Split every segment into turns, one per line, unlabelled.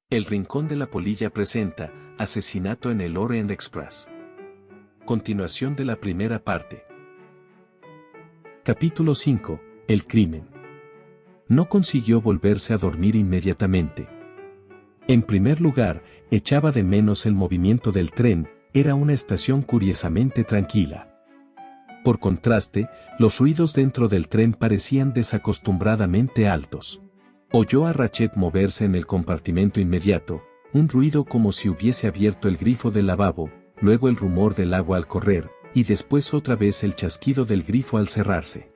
El Rincón de la Polilla presenta Asesinato en el Orient Express. Continuación de la primera parte. Capítulo 5. El crimen. No consiguió volverse a dormir inmediatamente. En primer lugar, echaba de menos el movimiento del tren, era una estación curiosamente tranquila. Por contraste, los ruidos dentro del tren parecían desacostumbradamente altos. Oyó a Rachel moverse en el compartimento inmediato, un ruido como si hubiese abierto el grifo del lavabo, luego el rumor del agua al correr, y después otra vez el chasquido del grifo al cerrarse.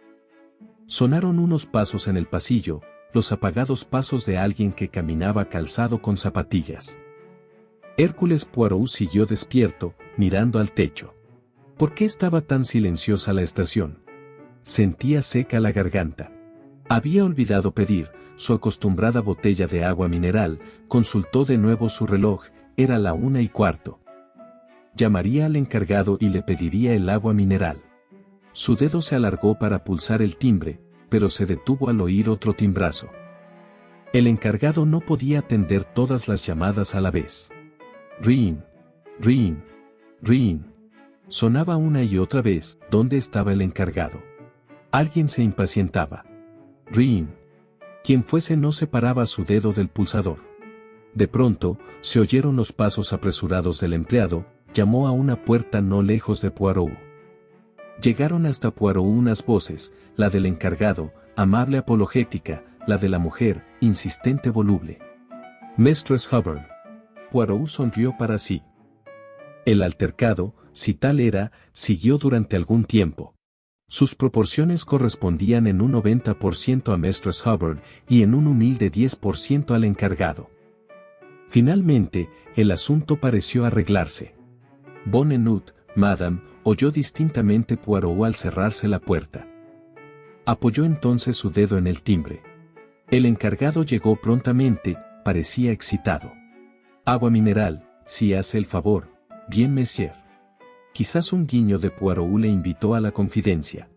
Sonaron unos pasos en el pasillo, los apagados pasos de alguien que caminaba calzado con zapatillas. Hércules Poirot siguió despierto, mirando al techo. ¿Por qué estaba tan silenciosa la estación? Sentía seca la garganta. Había olvidado pedir su acostumbrada botella de agua mineral, consultó de nuevo su reloj, era la 1:15. Llamaría al encargado y le pediría el agua mineral. Su dedo se alargó para pulsar el timbre, pero se detuvo al oír otro timbrazo. El encargado no podía atender todas las llamadas a la vez. Ring, ring, ring. Sonaba una y otra vez. ¿Dónde estaba el encargado? Alguien se impacientaba. Ring. Quien fuese no separaba su dedo del pulsador. De pronto, se oyeron los pasos apresurados del empleado, llamó a una puerta no lejos de Poirot. Llegaron hasta Poirot unas voces, la del encargado, amable apologética, la de la mujer, insistente voluble. Mistress Hubbard. Poirot sonrió para sí. El altercado, si tal era, siguió durante algún tiempo. Sus proporciones correspondían en un 90% a Mistress Hubbard y en un humilde 10% al encargado. Finalmente, el asunto pareció arreglarse. Bonne nuit, madame, oyó distintamente Poirot al cerrarse la puerta. Apoyó entonces su dedo en el timbre. El encargado llegó prontamente, parecía excitado. Agua mineral, si hace el favor. Bien, monsieur. Quizás un guiño de Poirot le invitó a la confidencia.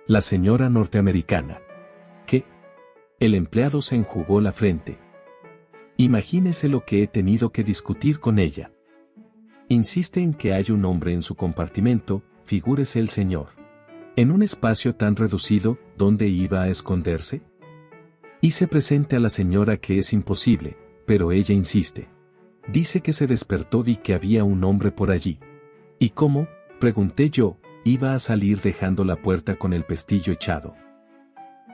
La señora norteamericana. ¿Qué? El empleado se enjugó la frente. Imagínese lo que he tenido que discutir con ella. Insiste en que hay un hombre en su compartimento, figúrese el señor. En un espacio tan reducido, ¿dónde iba a esconderse? Hice presente a la señora que es imposible, pero ella insiste. Dice que se despertó y que había un hombre por allí. ¿Y cómo? Pregunté yo, iba a salir dejando la puerta con el pestillo echado.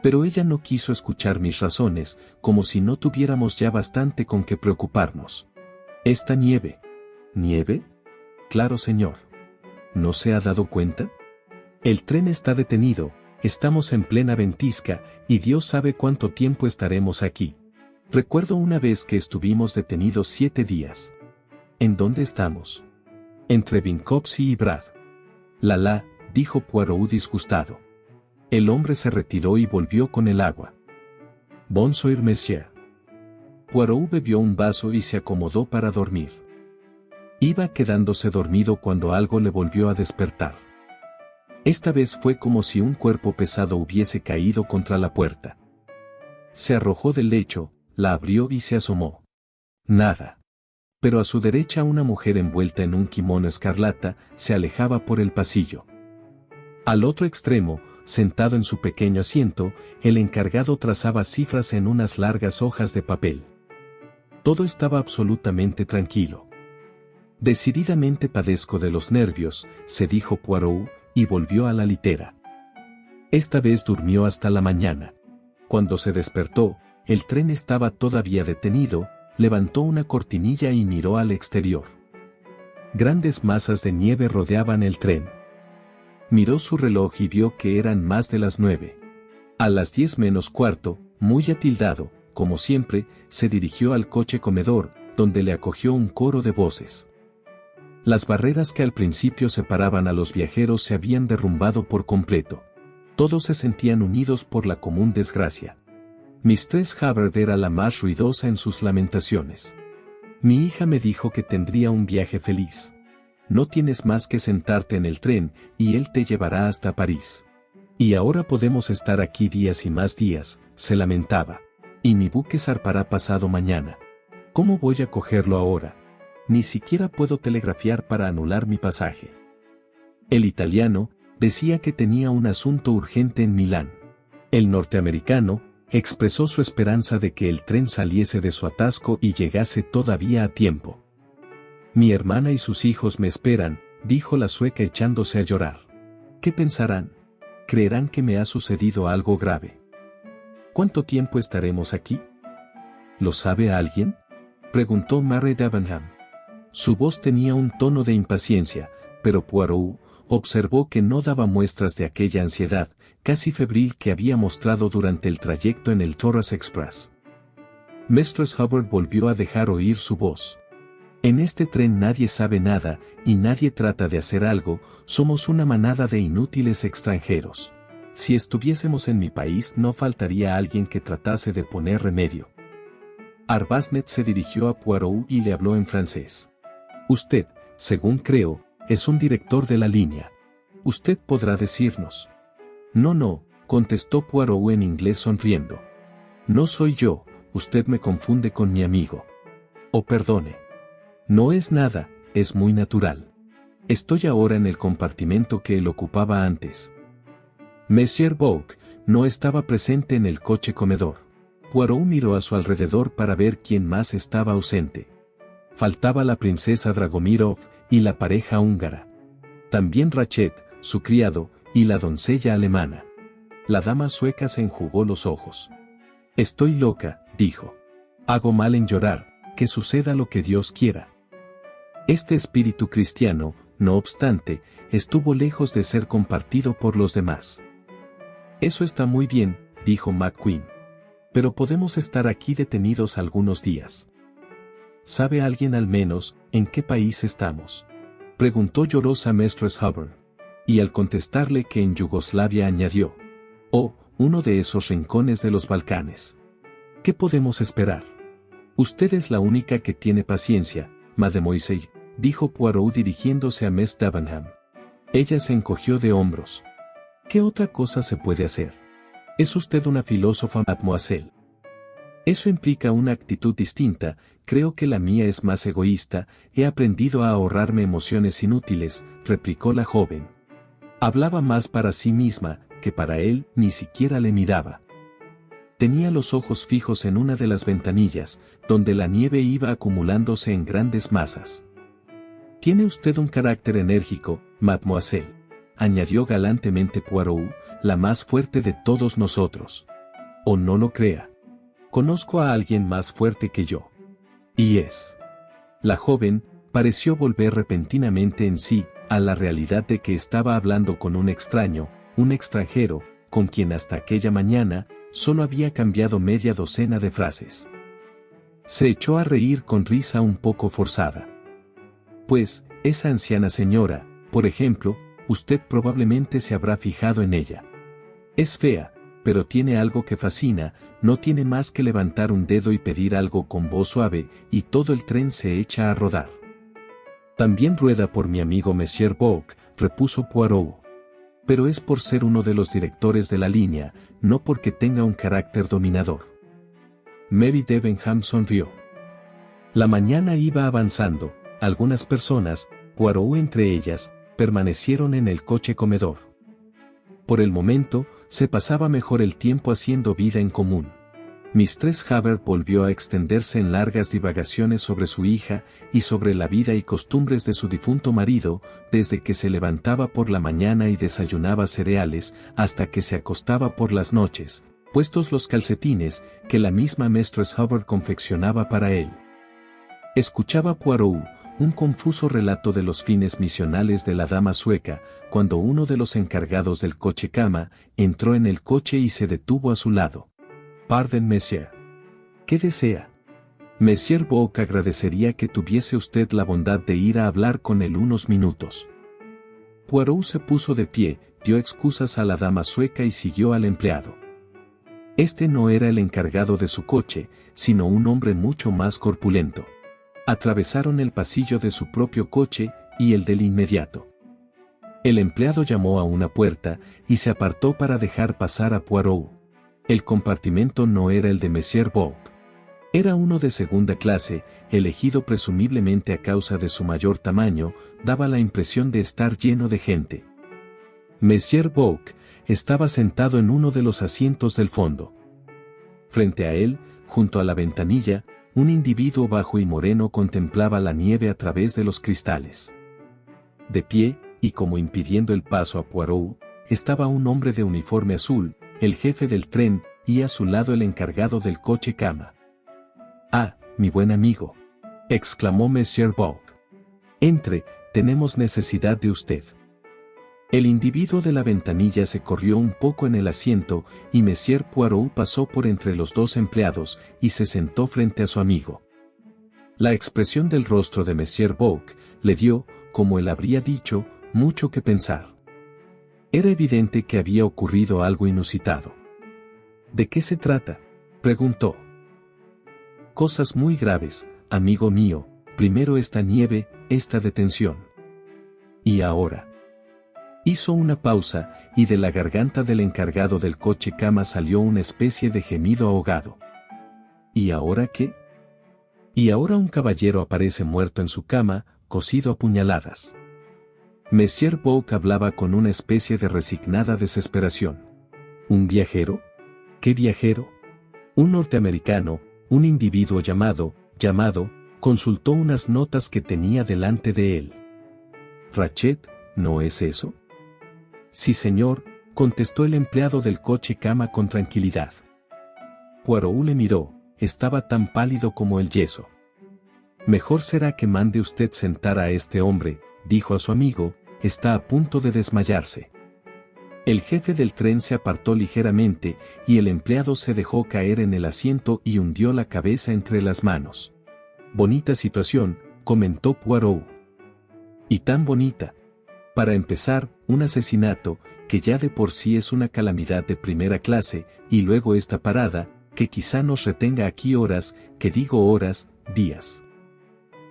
Pero ella no quiso escuchar mis razones, como si no tuviéramos ya bastante con qué preocuparnos. ¿Esta nieve? ¿Nieve? Claro, señor. ¿No se ha dado cuenta? El tren está detenido, estamos en plena ventisca, y Dios sabe cuánto tiempo estaremos aquí. Recuerdo una vez que estuvimos detenidos 7 días. ¿En dónde estamos? Entre Vinkovsky y Brad. Dijo Poirot disgustado. El hombre se retiró y volvió con el agua. Bonsoir, monsieur. Poirot bebió un vaso y se acomodó para dormir. Iba quedándose dormido cuando algo le volvió a despertar. Esta vez fue como si un cuerpo pesado hubiese caído contra la puerta. Se arrojó del lecho, la abrió y se asomó. Nada. Pero a su derecha una mujer envuelta en un kimono escarlata se alejaba por el pasillo. Al otro extremo, sentado en su pequeño asiento, el encargado trazaba cifras en unas largas hojas de papel. Todo estaba absolutamente tranquilo. Decididamente padezco de los nervios, se dijo Poirot, y volvió a la litera. Esta vez durmió hasta la mañana. Cuando se despertó, el tren estaba todavía detenido, levantó una cortinilla y miró al exterior. Grandes masas de nieve rodeaban el tren. Miró su reloj y vio que eran más de las 9. A las 10 menos cuarto, muy atildado, como siempre, se dirigió al coche comedor, donde le acogió un coro de voces. Las barreras que al principio separaban a los viajeros se habían derrumbado por completo. Todos se sentían unidos por la común desgracia. Mistress Hubbard era la más ruidosa en sus lamentaciones. Mi hija me dijo que tendría un viaje feliz. No tienes más que sentarte en el tren, y él te llevará hasta París. Y ahora podemos estar aquí días y más días, se lamentaba. Y mi buque zarpará pasado mañana. ¿Cómo voy a cogerlo ahora? Ni siquiera puedo telegrafiar para anular mi pasaje. El italiano decía que tenía un asunto urgente en Milán. El norteamericano expresó su esperanza de que el tren saliese de su atasco y llegase todavía a tiempo. Mi hermana y sus hijos me esperan, dijo la sueca echándose a llorar. ¿Qué pensarán? ¿Creerán que me ha sucedido algo grave? ¿Cuánto tiempo estaremos aquí? ¿Lo sabe alguien?, preguntó Mary Debenham. Su voz tenía un tono de impaciencia, pero Poirot observó que no daba muestras de aquella ansiedad, casi febril que había mostrado durante el trayecto en el Torres Express. Mistress Hubbard volvió a dejar oír su voz. En este tren nadie sabe nada, y nadie trata de hacer algo, somos una manada de inútiles extranjeros. Si estuviésemos en mi país no faltaría alguien que tratase de poner remedio. Arbuthnot se dirigió a Poirot y le habló en francés. Usted, según creo, es un director de la línea. Usted podrá decirnos. No, contestó Poirot en inglés sonriendo. No soy yo, usted me confunde con mi amigo. Oh, perdone. No es nada, es muy natural. Estoy ahora en el compartimento que él ocupaba antes. Monsieur Bourke no estaba presente en el coche comedor. Poirot miró a su alrededor para ver quién más estaba ausente. Faltaba la princesa Dragomirov y la pareja húngara. También Rachet, su criado, y la doncella alemana. La dama sueca se enjugó los ojos. Estoy loca, dijo. Hago mal en llorar, que suceda lo que Dios quiera. Este espíritu cristiano, no obstante, estuvo lejos de ser compartido por los demás. Eso está muy bien, dijo McQueen. Pero podemos estar aquí detenidos algunos días. ¿Sabe alguien al menos en qué país estamos?, preguntó llorosa Mistress Hubbard. Y al contestarle que en Yugoslavia añadió: oh, uno de esos rincones de los Balcanes. ¿Qué podemos esperar? Usted es la única que tiene paciencia, Mademoiselle, dijo Poirot dirigiéndose a Miss Debenham. Ella se encogió de hombros. ¿Qué otra cosa se puede hacer? Es usted una filósofa, mademoiselle. Eso implica una actitud distinta, creo que la mía es más egoísta, he aprendido a ahorrarme emociones inútiles, replicó la joven. Hablaba más para sí misma, que para él, ni siquiera le miraba. Tenía los ojos fijos en una de las ventanillas, donde la nieve iba acumulándose en grandes masas. Tiene usted un carácter enérgico, mademoiselle, añadió galantemente Poirot, la más fuerte de todos nosotros. O no lo crea. Conozco a alguien más fuerte que yo. Y es. La joven pareció volver repentinamente en sí, a la realidad de que estaba hablando con un extraño, un extranjero, con quien hasta aquella mañana solo había cambiado media docena de frases. Se echó a reír con risa un poco forzada. Pues, esa anciana señora, por ejemplo, usted probablemente se habrá fijado en ella. Es fea, pero tiene algo que fascina, no tiene más que levantar un dedo y pedir algo con voz suave, y todo el tren se echa a rodar. También rueda por mi amigo Monsieur Bourke, repuso Poirot. Pero es por ser uno de los directores de la línea, no porque tenga un carácter dominador. Mary Debenham sonrió. La mañana iba avanzando, algunas personas, Poirot entre ellas, permanecieron en el coche comedor. Por el momento, se pasaba mejor el tiempo haciendo vida en común. Mistress Hubbard volvió a extenderse en largas divagaciones sobre su hija y sobre la vida y costumbres de su difunto marido, desde que se levantaba por la mañana y desayunaba cereales, hasta que se acostaba por las noches, puestos los calcetines que la misma Mistress Hubbard confeccionaba para él. Escuchaba Poirot un confuso relato de los fines misionales de la dama sueca, cuando uno de los encargados del coche-cama entró en el coche y se detuvo a su lado. «Pardon, monsieur. ¿Qué desea?» «Monsieur Bourke agradecería que tuviese usted la bondad de ir a hablar con él unos minutos». Poirot se puso de pie, dio excusas a la dama sueca y siguió al empleado. Este no era el encargado de su coche, sino un hombre mucho más corpulento. Atravesaron el pasillo de su propio coche y el del inmediato. El empleado llamó a una puerta y se apartó para dejar pasar a Poirot. El compartimento no era el de Monsieur Bourke. Era uno de segunda clase, elegido presumiblemente a causa de su mayor tamaño, daba la impresión de estar lleno de gente. Monsieur Bourke estaba sentado en uno de los asientos del fondo. Frente a él, junto a la ventanilla, un individuo bajo y moreno contemplaba la nieve a través de los cristales. De pie, y como impidiendo el paso a Poirot, estaba un hombre de uniforme azul, el jefe del tren, y a su lado el encargado del coche cama. «Ah, mi buen amigo», exclamó Monsieur Bourke. «Entre, tenemos necesidad de usted». El individuo de la ventanilla se corrió un poco en el asiento, y Monsieur Poirot pasó por entre los dos empleados, y se sentó frente a su amigo. La expresión del rostro de Monsieur Bourke le dio, como él habría dicho, mucho que pensar. Era evidente que había ocurrido algo inusitado. «¿De qué se trata?», preguntó. «Cosas muy graves, amigo mío, primero esta nieve, esta detención. Y ahora». Hizo una pausa, y de la garganta del encargado del coche cama salió una especie de gemido ahogado. ¿Y ahora qué? Y ahora un caballero aparece muerto en su cama, cosido a puñaladas. Monsieur Bourke hablaba con una especie de resignada desesperación. ¿Un viajero? ¿Qué viajero? Un norteamericano, un individuo llamado, consultó unas notas que tenía delante de él. «Ratchet, ¿no es eso?» «Sí, señor», contestó el empleado del coche cama con tranquilidad. Poirot le miró, estaba tan pálido como el yeso. «Mejor será que mande usted sentar a este hombre», dijo a su amigo, «está a punto de desmayarse». El jefe del tren se apartó ligeramente, y el empleado se dejó caer en el asiento y hundió la cabeza entre las manos. «Bonita situación», comentó Poirot. «Y tan bonita. Para empezar, un asesinato, que ya de por sí es una calamidad de primera clase, y luego esta parada, que quizá nos retenga aquí horas, que digo horas, días.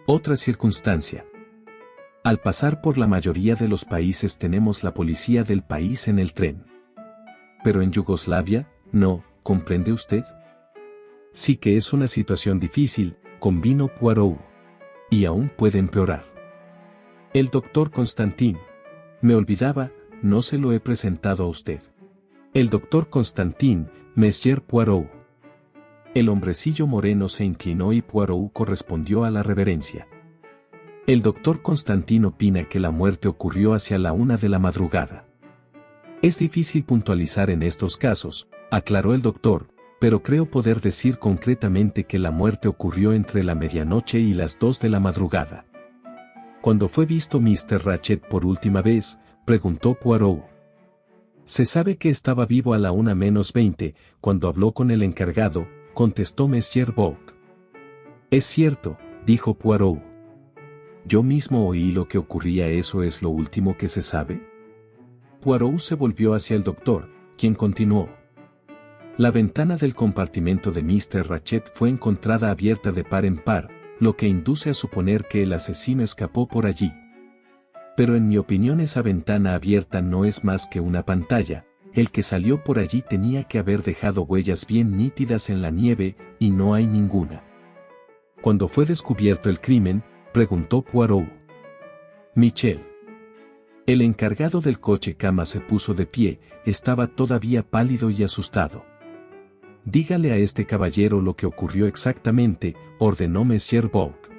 Otra circunstancia. Al pasar por la mayoría de los países tenemos la policía del país en el tren. Pero en Yugoslavia, no, ¿comprende usted? Sí que es una situación difícil», convino Poirot. «Y aún puede empeorar. El doctor Constantin. Me olvidaba, no se lo he presentado a usted. El doctor Constantin, Monsieur Poirot». El hombrecillo moreno se inclinó y Poirot correspondió a la reverencia. «El doctor Constantin opina que la muerte ocurrió hacia la 1 de la madrugada». «Es difícil puntualizar en estos casos», aclaró el doctor, «pero creo poder decir concretamente que la muerte ocurrió entre la medianoche y las 2 de la madrugada». «¿Cuándo fue visto Mr. Ratchet por última vez?», preguntó Poirot. «Se sabe que estaba vivo a la 1:20, cuando habló con el encargado», contestó Monsieur Bourke. «Es cierto», dijo Poirot. «Yo mismo oí lo que ocurría. ¿Eso es lo último que se sabe?». Poirot se volvió hacia el doctor, quien continuó. «La ventana del compartimento de Mr. Ratchet fue encontrada abierta de par en par, lo que induce a suponer que el asesino escapó por allí. Pero en mi opinión esa ventana abierta no es más que una pantalla. El que salió por allí tenía que haber dejado huellas bien nítidas en la nieve, y no hay ninguna». «¿Cuándo fue descubierto el crimen?», preguntó Poirot. «Michel». El encargado del coche cama se puso de pie, estaba todavía pálido y asustado. «Dígale a este caballero lo que ocurrió exactamente», ordenó Monsieur Bourke.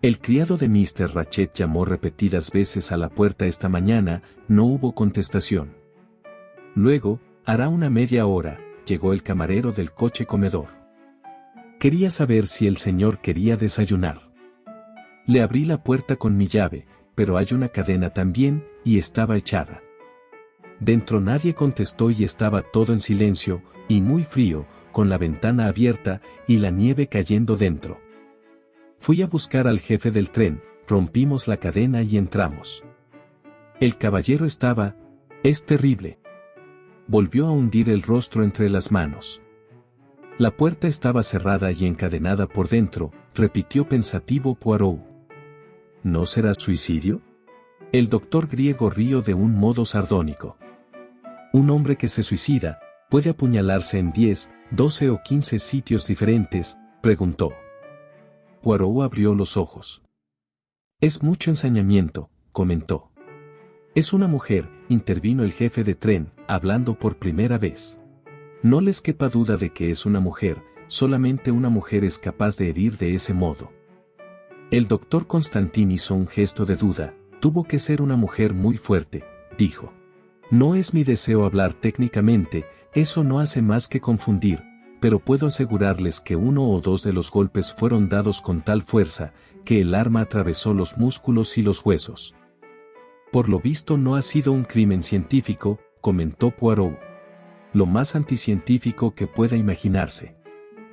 «El criado de Mr. Ratchet llamó repetidas veces a la puerta esta mañana, no hubo contestación. Luego, hará una media hora, llegó el camarero del coche comedor. Quería saber si el señor quería desayunar. Le abrí la puerta con mi llave, pero hay una cadena también, y estaba echada. Dentro nadie contestó y estaba todo en silencio, y muy frío, con la ventana abierta, y la nieve cayendo dentro. Fui a buscar al jefe del tren, rompimos la cadena y entramos. El caballero estaba... Es terrible». Volvió a hundir el rostro entre las manos. «La puerta estaba cerrada y encadenada por dentro», repitió pensativo Poirot. «¿No será suicidio?». El doctor griego rió de un modo sardónico. «Un hombre que se suicida, puede apuñalarse en 10, 12 o 15 sitios diferentes, preguntó. Poirot abrió los ojos. Es mucho ensañamiento, comentó. Es una mujer, intervino el jefe de tren, hablando por primera vez. No les quepa duda de que es una mujer, solamente una mujer es capaz de herir de ese modo. El doctor Constantin hizo un gesto de duda. Tuvo que ser una mujer muy fuerte, dijo. No es mi deseo hablar técnicamente, eso no hace más que confundir, pero puedo asegurarles que uno o dos de los golpes fueron dados con tal fuerza, que el arma atravesó los músculos y los huesos. Por lo visto no ha sido un crimen científico, comentó Poirot. Lo más anticientífico que pueda imaginarse.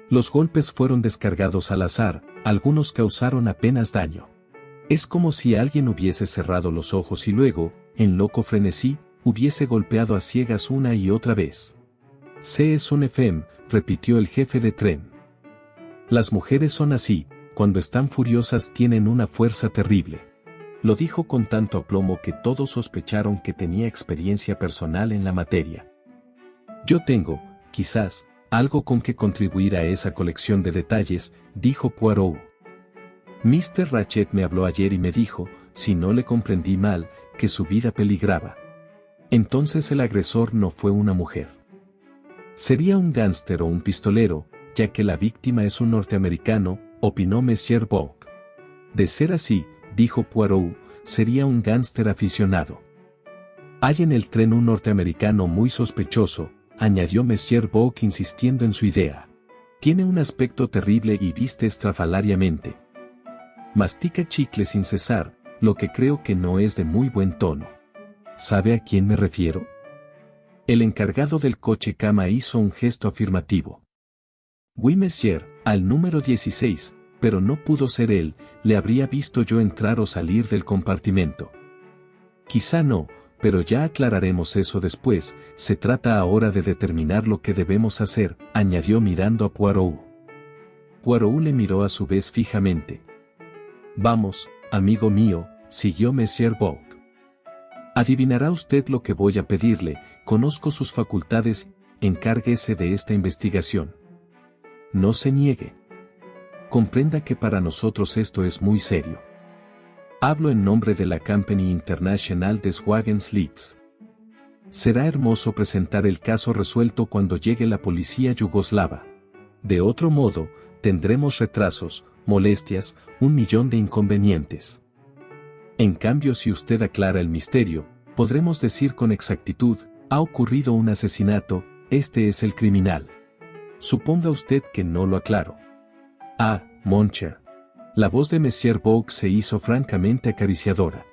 Los golpes fueron descargados al azar, algunos causaron apenas daño. Es como si alguien hubiese cerrado los ojos y luego, en loco frenesí, hubiese golpeado a ciegas una y otra vez. C'est un FM, repitió el jefe de tren. Las mujeres son así, cuando están furiosas tienen una fuerza terrible. Lo dijo con tanto aplomo que todos sospecharon que tenía experiencia personal en la materia. Yo tengo, quizás, algo con que contribuir a esa colección de detalles, dijo Poirot. Mr. Ratchet me habló ayer y me dijo, si no le comprendí mal, que su vida peligraba. Entonces el agresor no fue una mujer. Sería un gángster o un pistolero, ya que la víctima es un norteamericano, opinó Monsieur Bock. De ser así, dijo Poirot, sería un gángster aficionado. Hay en el tren un norteamericano muy sospechoso, añadió Monsieur Bock insistiendo en su idea. Tiene un aspecto terrible y viste estrafalariamente. Mastica chicle sin cesar, lo que creo que no es de muy buen tono. ¿Sabe a quién me refiero? El encargado del coche cama hizo un gesto afirmativo. Oui, monsieur, al número 16, pero no pudo ser él, le habría visto yo entrar o salir del compartimento. Quizá no, pero ya aclararemos eso después, se trata ahora de determinar lo que debemos hacer, añadió mirando a Poirot. Poirot le miró a su vez fijamente. Vamos, amigo mío, siguió Monsieur Bock. Adivinará usted lo que voy a pedirle, conozco sus facultades, encárguese de esta investigación. No se niegue. Comprenda que para nosotros esto es muy serio. Hablo en nombre de la Company International des Wagens Leaks. Será hermoso presentar el caso resuelto cuando llegue la policía yugoslava. De otro modo, tendremos retrasos, molestias, 1.000.000 de inconvenientes. En cambio, si usted aclara el misterio, podremos decir con exactitud, ha ocurrido un asesinato, este es el criminal. Suponga usted que no lo aclaro. Ah, mon cher. La voz de Monsieur Bock se hizo francamente acariciadora.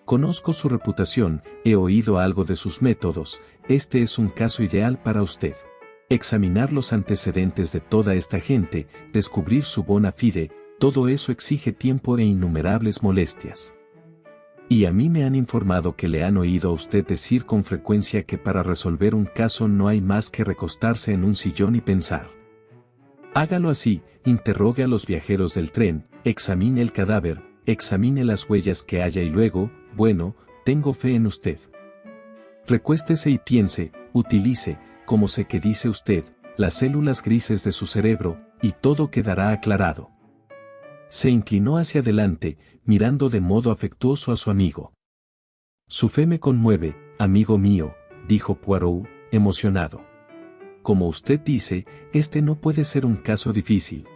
Conozco su reputación, he oído algo de sus métodos, este es un caso ideal para usted. Examinar los antecedentes de toda esta gente, descubrir su bona fide, todo eso exige tiempo e innumerables molestias. Y a mí me han informado que le han oído a usted decir con frecuencia que para resolver un caso no hay más que recostarse en un sillón y pensar. Hágalo así, interrogue a los viajeros del tren, examine el cadáver, examine las huellas que haya y luego, bueno, tengo fe en usted. Recuéstese y piense, utilice, como sé que dice usted, las células grises de su cerebro, y todo quedará aclarado. Se inclinó hacia adelante, mirando de modo afectuoso a su amigo. Su fe me conmueve, amigo mío, dijo Poirot, emocionado. Como usted dice, este no puede ser un caso difícil.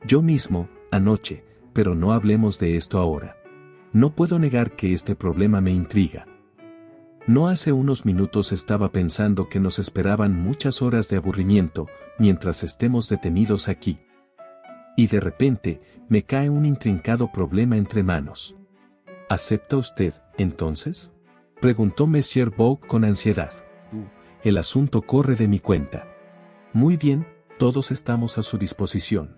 Yo mismo, anoche, pero no hablemos de esto ahora. No puedo negar que este problema me intriga. No hace unos minutos estaba pensando que nos esperaban muchas horas de aburrimiento, mientras estemos detenidos aquí. Y de repente, me cae un intrincado problema entre manos. ¿Acepta usted, entonces? Preguntó Monsieur Bock con ansiedad. El asunto corre de mi cuenta. Muy bien, todos estamos a su disposición.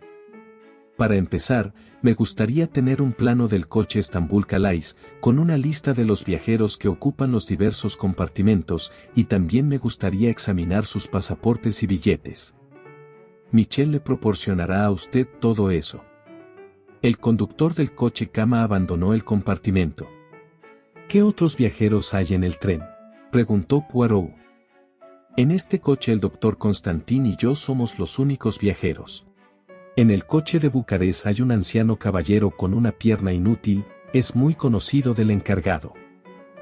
Para empezar, me gustaría tener un plano del coche Estambul Calais, con una lista de los viajeros que ocupan los diversos compartimentos, y también me gustaría examinar sus pasaportes y billetes. Michel le proporcionará a usted todo eso. El conductor del coche cama abandonó el compartimento. ¿Qué otros viajeros hay en el tren?, preguntó Poirot. En este coche el doctor Constantin y yo somos los únicos viajeros. En el coche de Bucarest hay un anciano caballero con una pierna inútil, es muy conocido del encargado.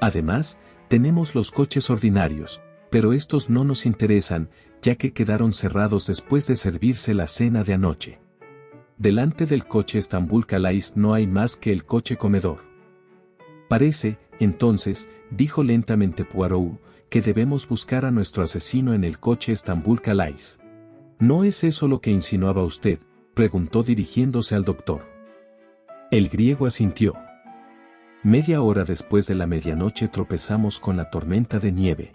Además, tenemos los coches ordinarios, pero estos no nos interesan, ya que quedaron cerrados después de servirse la cena de anoche. Delante del coche Estambul Calais no hay más que el coche comedor. Parece, entonces, dijo lentamente Poirot, que debemos buscar a nuestro asesino en el coche Estambul Calais. ¿No es eso lo que insinuaba usted?, preguntó dirigiéndose al doctor. El griego asintió. Media hora después de la medianoche tropezamos con la tormenta de nieve.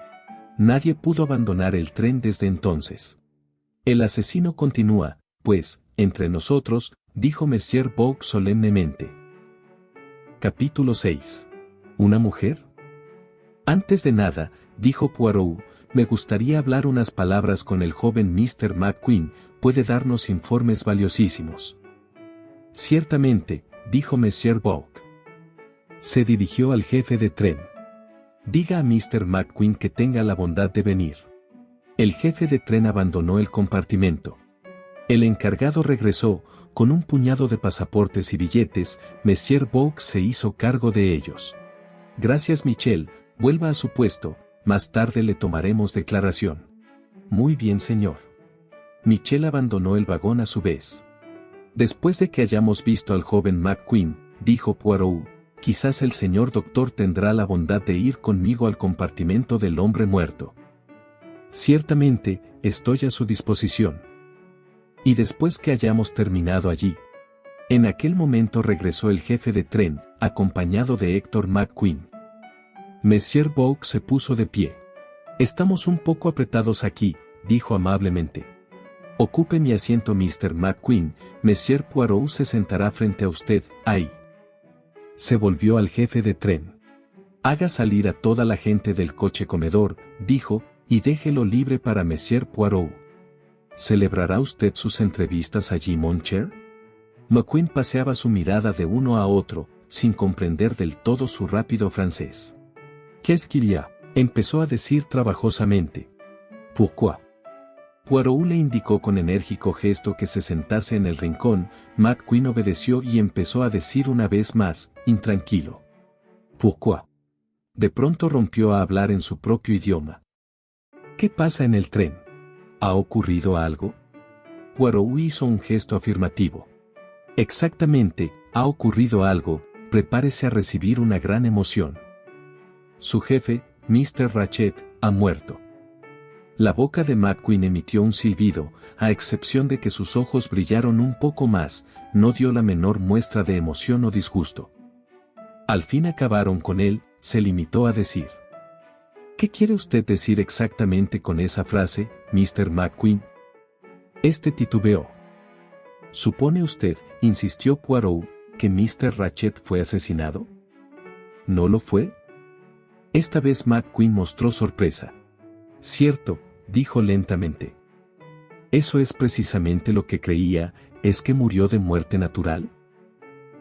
Nadie pudo abandonar el tren desde entonces. El asesino continúa, pues, entre nosotros, dijo Monsieur Bourg solemnemente. Capítulo 6. ¿Una mujer? Antes de nada, dijo Poirot, me gustaría hablar unas palabras con el joven Mr. McQueen, puede darnos informes valiosísimos. Ciertamente, dijo Monsieur Bourg. Se dirigió al jefe de tren. Diga a Mr. McQueen que tenga la bondad de venir. El jefe de tren abandonó el compartimento. El encargado regresó, con un puñado de pasaportes y billetes, Monsieur Bourg se hizo cargo de ellos. Gracias Michel, vuelva a su puesto, más tarde le tomaremos declaración. Muy bien señor. Michel abandonó el vagón a su vez. Después de que hayamos visto al joven McQueen, dijo Poirot, quizás el señor doctor tendrá la bondad de ir conmigo al compartimento del hombre muerto. Ciertamente, estoy a su disposición. Y después que hayamos terminado allí. En aquel momento regresó el jefe de tren, acompañado de Héctor McQueen. Monsieur Bourg se puso de pie. Estamos un poco apretados aquí, dijo amablemente. Ocupe mi asiento Mr. McQueen, Monsieur Poirot se sentará frente a usted, ahí. Se volvió al jefe de tren. Haga salir a toda la gente del coche comedor, dijo, y déjelo libre para Monsieur Poirot. ¿Celebrará usted sus entrevistas allí, mon cher? McQueen paseaba su mirada de uno a otro, sin comprender del todo su rápido francés. «Qu'est-ce qu'il y a?», empezó a decir trabajosamente. «Pourquoi?». Poirot le indicó con enérgico gesto que se sentase en el rincón, McQueen obedeció y empezó a decir una vez más, intranquilo. «Pourquoi?». De pronto rompió a hablar en su propio idioma. «¿Qué pasa en el tren? ¿Ha ocurrido algo?». Poirot hizo un gesto afirmativo. «Exactamente, ha ocurrido algo, prepárese a recibir una gran emoción. Su jefe, Mr. Ratchet, ha muerto». La boca de McQueen emitió un silbido, a excepción de que sus ojos brillaron un poco más, no dio la menor muestra de emoción o disgusto. Al fin acabaron con él, se limitó a decir. «¿Qué quiere usted decir exactamente con esa frase, Mr. McQueen?». Este titubeó. «¿Supone usted», insistió Poirot, «que Mr. Ratchet fue asesinado?». «¿No lo fue?». Esta vez McQueen mostró sorpresa. «Cierto», dijo lentamente. «Eso es precisamente lo que creía, ¿es que murió de muerte natural?».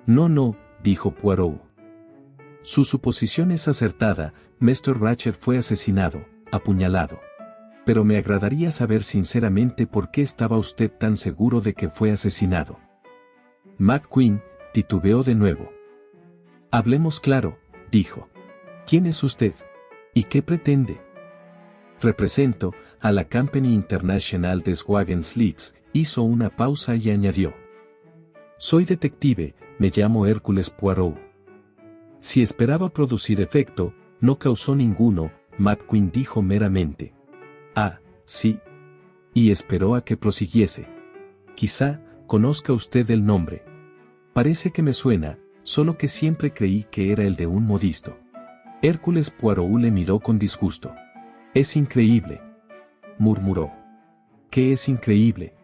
«No», dijo Poirot. «Su suposición es acertada, Mr. Ratchet fue asesinado, apuñalado. Pero me agradaría saber sinceramente por qué estaba usted tan seguro de que fue asesinado». McQueen titubeó de nuevo. «Hablemos claro», dijo. «¿Quién es usted? ¿Y qué pretende?». «Represento a la Company International des Wagenslieds», hizo una pausa y añadió. «Soy detective, me llamo Hércules Poirot». Si esperaba producir efecto, no causó ninguno, McQueen dijo meramente. «Ah, sí». Y esperó a que prosiguiese. «Quizá, conozca usted el nombre. Parece que me suena, solo que siempre creí que era el de un modisto». Hércules Poirot le miró con disgusto. «Es increíble», murmuró. «¿Qué es increíble?».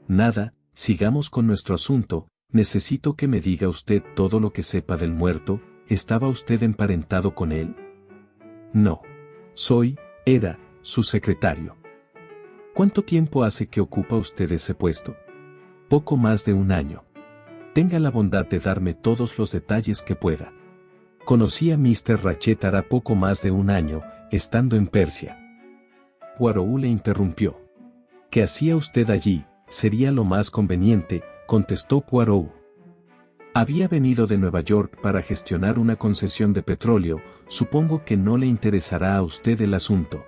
«Nada, sigamos con nuestro asunto, necesito que me diga usted todo lo que sepa del muerto, ¿estaba usted emparentado con él?». «No. Era, su secretario». «¿Cuánto tiempo hace que ocupa usted ese puesto?». «Poco más de un año». «Tenga la bondad de darme todos los detalles que pueda». «Conocí a Mr. Ratchet hará poco más de un año, estando en Persia». Poirot le interrumpió. «¿Qué hacía usted allí? Sería lo más conveniente», contestó Poirot. Había venido de Nueva York para gestionar una concesión de petróleo, supongo que no le interesará a usted el asunto.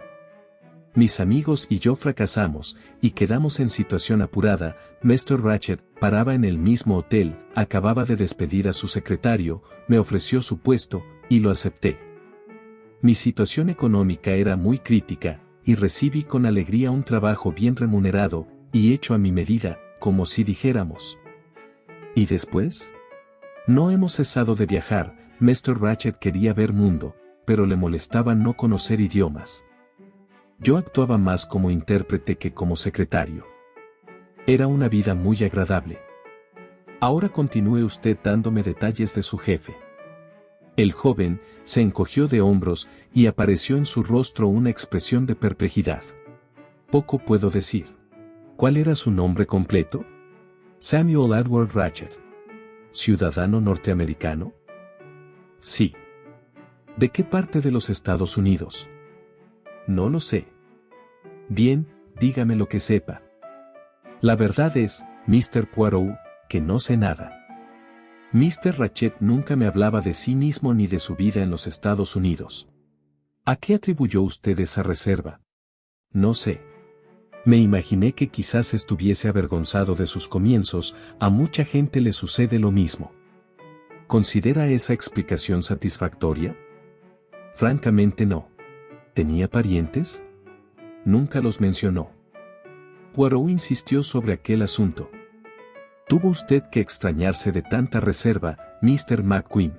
Mis amigos y yo fracasamos, y quedamos en situación apurada. Mr. Ratchet paraba en el mismo hotel, acababa de despedir a su secretario, me ofreció su puesto, y lo acepté. Mi situación económica era muy crítica, y recibí con alegría un trabajo bien remunerado, y hecho a mi medida, como si dijéramos. ¿Y después? No hemos cesado de viajar. Mr. Ratchet quería ver mundo, pero le molestaba no conocer idiomas. Yo actuaba más como intérprete que como secretario. Era una vida muy agradable. Ahora continúe usted dándome detalles de su jefe. El joven se encogió de hombros y apareció en su rostro una expresión de perplejidad. Poco puedo decir. ¿Cuál era su nombre completo? Samuel Edward Ratchet. ¿Ciudadano norteamericano? Sí. ¿De qué parte de los Estados Unidos? No lo sé. Bien, dígame lo que sepa. La verdad es, Mr. Poirot, que no sé nada. Mr. Ratchet nunca me hablaba de sí mismo ni de su vida en los Estados Unidos. ¿A qué atribuyó usted esa reserva? No sé. Me imaginé que quizás estuviese avergonzado de sus comienzos, a mucha gente le sucede lo mismo. ¿Considera esa explicación satisfactoria? Francamente no. ¿Tenía parientes? Nunca los mencionó. Poirot insistió sobre aquel asunto. Tuvo usted que extrañarse de tanta reserva, Mr. McQueen.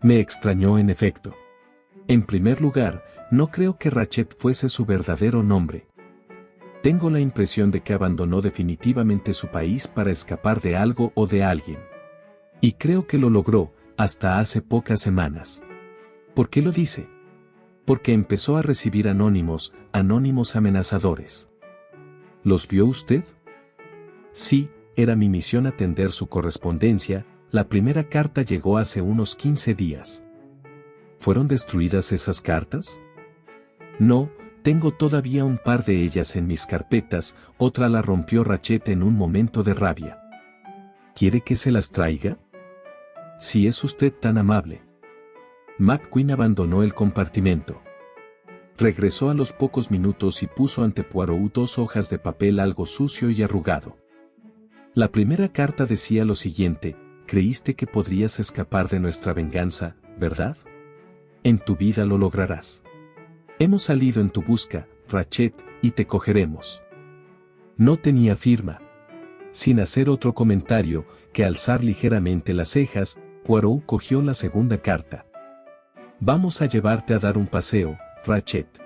Me extrañó en efecto. En primer lugar, no creo que Ratchet fuese su verdadero nombre. Tengo la impresión de que abandonó definitivamente su país para escapar de algo o de alguien. Y creo que lo logró, hasta hace pocas semanas. ¿Por qué lo dice? Porque empezó a recibir anónimos amenazadores. ¿Los vio usted? Sí, era mi misión atender su correspondencia. La primera carta llegó hace unos 15 días. ¿Fueron destruidas esas cartas? No, tengo todavía un par de ellas en mis carpetas, otra la rompió Ratchet en un momento de rabia. ¿Quiere que se las traiga? Si es usted tan amable. McQueen abandonó el compartimento. Regresó a los pocos minutos y puso ante Poirot 2 hojas de papel algo sucio y arrugado. La primera carta decía lo siguiente: creíste que podrías escapar de nuestra venganza, ¿verdad? En tu vida lo lograrás. Hemos salido en tu busca, Ratchet, y te cogeremos. No tenía firma. Sin hacer otro comentario que alzar ligeramente las cejas, Poirot cogió la segunda carta. Vamos a llevarte a dar un paseo, Ratchet.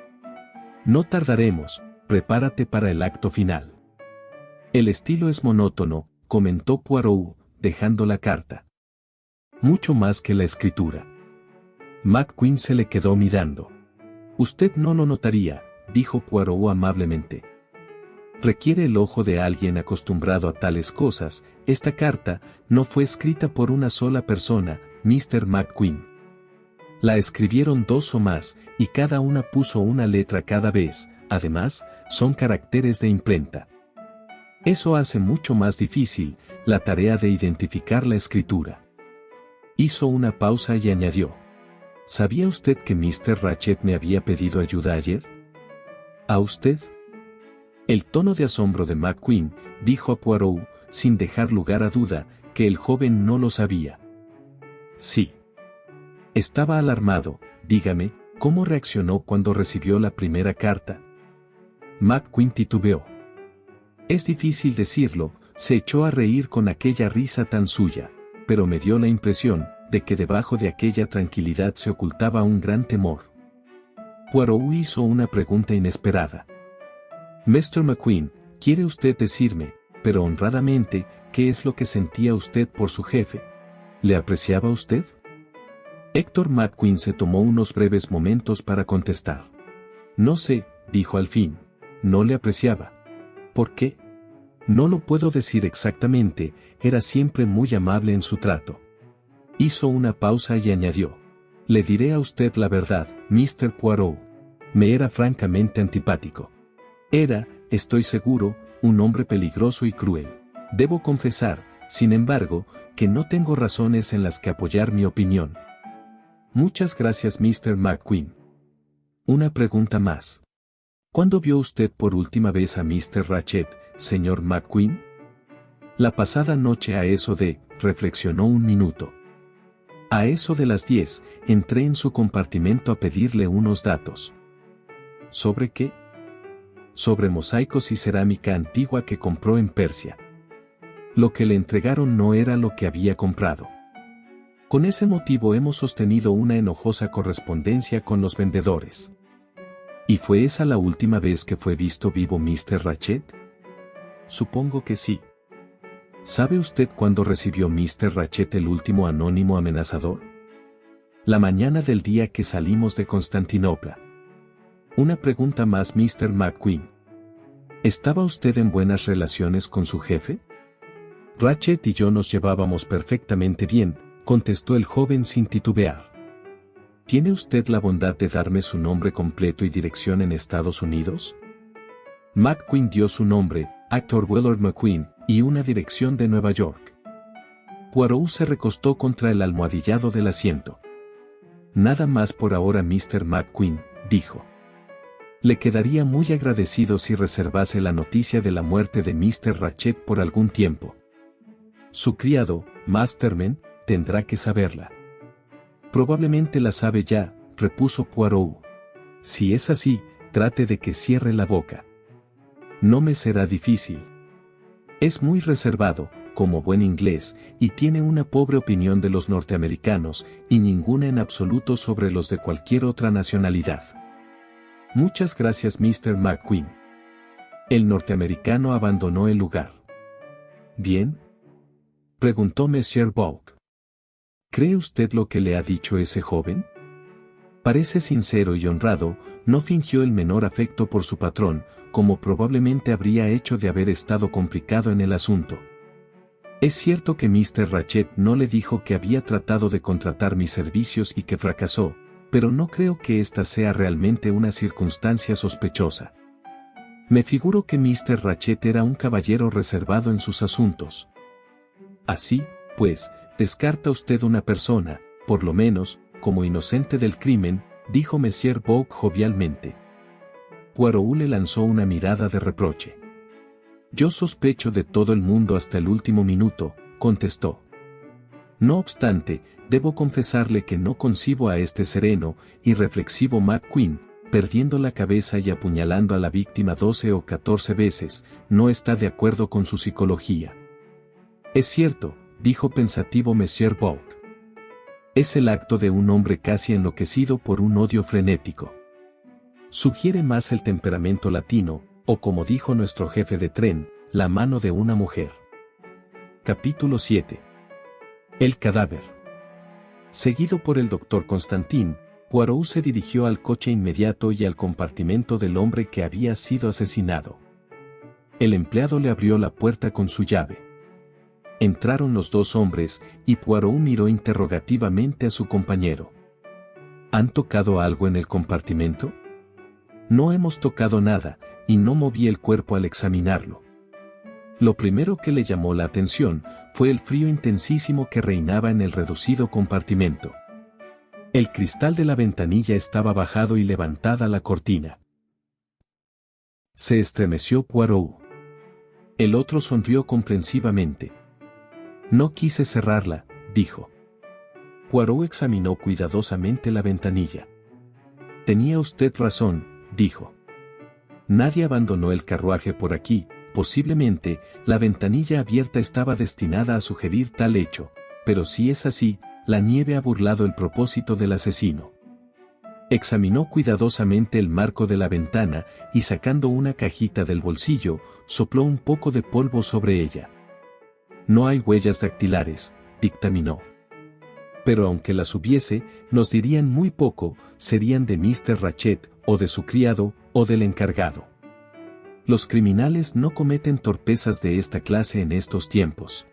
No tardaremos, prepárate para el acto final. El estilo es monótono, comentó Poirot, dejando la carta. Mucho más que la escritura. McQueen se le quedó mirando. Usted no lo notaría, dijo Poirot amablemente. Requiere el ojo de alguien acostumbrado a tales cosas. Esta carta no fue escrita por una sola persona, Mr. McQueen. La escribieron 2 o más, y cada una puso una letra cada vez. Además, son caracteres de imprenta. Eso hace mucho más difícil la tarea de identificar la escritura. Hizo una pausa y añadió. ¿Sabía usted que Mr. Ratchet me había pedido ayuda ayer? ¿A usted? El tono de asombro de McQueen dijo a Poirot, sin dejar lugar a duda, que el joven no lo sabía. Sí. Estaba alarmado. Dígame, ¿cómo reaccionó cuando recibió la primera carta? McQueen titubeó. Es difícil decirlo, se echó a reír con aquella risa tan suya, pero me dio la impresión de que debajo de aquella tranquilidad se ocultaba un gran temor. Poirot hizo una pregunta inesperada. Mr. McQueen, ¿quiere usted decirme, pero honradamente, qué es lo que sentía usted por su jefe? ¿Le apreciaba usted? Héctor McQueen se tomó unos breves momentos para contestar. No sé, dijo al fin. No le apreciaba. ¿Por qué? No lo puedo decir exactamente, era siempre muy amable en su trato. Hizo una pausa y añadió. Le diré a usted la verdad, Mr. Poirot. Me era francamente antipático. Era, estoy seguro, un hombre peligroso y cruel. Debo confesar, sin embargo, que no tengo razones en las que apoyar mi opinión. Muchas gracias, Mr. McQueen. Una pregunta más. ¿Cuándo vio usted por última vez a Mr. Ratchet, señor McQueen? La pasada noche a eso de, reflexionó un minuto. A eso de las 10, entré en su compartimento a pedirle unos datos. ¿Sobre qué? Sobre mosaicos y cerámica antigua que compró en Persia. Lo que le entregaron no era lo que había comprado. Con ese motivo hemos sostenido una enojosa correspondencia con los vendedores. ¿Y fue esa la última vez que fue visto vivo Mr. Ratchet? Supongo que sí. ¿Sabe usted cuándo recibió Mr. Ratchet el último anónimo amenazador? La mañana del día que salimos de Constantinopla. Una pregunta más, Mr. McQueen. ¿Estaba usted en buenas relaciones con su jefe? Ratchet y yo nos llevábamos perfectamente bien, contestó el joven sin titubear. ¿Tiene usted la bondad de darme su nombre completo y dirección en Estados Unidos? McQueen dio su nombre, Actor Willard McQueen, y una dirección de Nueva York. Poirot se recostó contra el almohadillado del asiento. Nada más por ahora, Mr. McQueen, dijo. Le quedaría muy agradecido si reservase la noticia de la muerte de Mr. Ratchet por algún tiempo. Su criado, Masterman, tendrá que saberla. Probablemente la sabe ya, repuso Poirot. Si es así, trate de que cierre la boca. No me será difícil. Es muy reservado, como buen inglés, y tiene una pobre opinión de los norteamericanos, y ninguna en absoluto sobre los de cualquier otra nacionalidad. Muchas gracias, Mr. McQueen. El norteamericano abandonó el lugar. ¿Bien?, preguntó Monsieur Bourke. ¿Cree usted lo que le ha dicho ese joven? Parece sincero y honrado, no fingió el menor afecto por su patrón, como probablemente habría hecho de haber estado complicado en el asunto. Es cierto que Mr. Ratchet no le dijo que había tratado de contratar mis servicios y que fracasó, pero no creo que esta sea realmente una circunstancia sospechosa. Me figuro que Mr. Ratchet era un caballero reservado en sus asuntos. Así, pues, descarta usted una persona, por lo menos, como inocente del crimen, dijo Monsieur Bourke jovialmente. Poirot le lanzó una mirada de reproche. Yo sospecho de todo el mundo hasta el último minuto, contestó. No obstante, debo confesarle que no concibo a este sereno y reflexivo McQueen, perdiendo la cabeza y apuñalando a la víctima 12 o 14 veces, no está de acuerdo con su psicología. Es cierto, dijo pensativo Monsieur Bourke. Es el acto de un hombre casi enloquecido por un odio frenético. Sugiere más el temperamento latino, o como dijo nuestro jefe de tren, la mano de una mujer. Capítulo 7. El cadáver. Seguido por el doctor Constantin, Poirot se dirigió al coche inmediato y al compartimento del hombre que había sido asesinado. El empleado le abrió la puerta con su llave. Entraron los dos hombres, y Poirot miró interrogativamente a su compañero. ¿Han tocado algo en el compartimento? No hemos tocado nada, y no moví el cuerpo al examinarlo. Lo primero que le llamó la atención fue el frío intensísimo que reinaba en el reducido compartimento. El cristal de la ventanilla estaba bajado y levantada la cortina. Se estremeció Poirot. El otro sonrió comprensivamente. No quise cerrarla, dijo. Poirot examinó cuidadosamente la ventanilla. Tenía usted razón, dijo. Nadie abandonó el carruaje por aquí, posiblemente, la ventanilla abierta estaba destinada a sugerir tal hecho, pero si es así, la nieve ha burlado el propósito del asesino. Examinó cuidadosamente el marco de la ventana y sacando una cajita del bolsillo, sopló un poco de polvo sobre ella. No hay huellas dactilares, dictaminó. Pero aunque las hubiese, nos dirían muy poco, serían de Mr. Ratchet, o de su criado, o del encargado. Los criminales no cometen torpezas de esta clase en estos tiempos.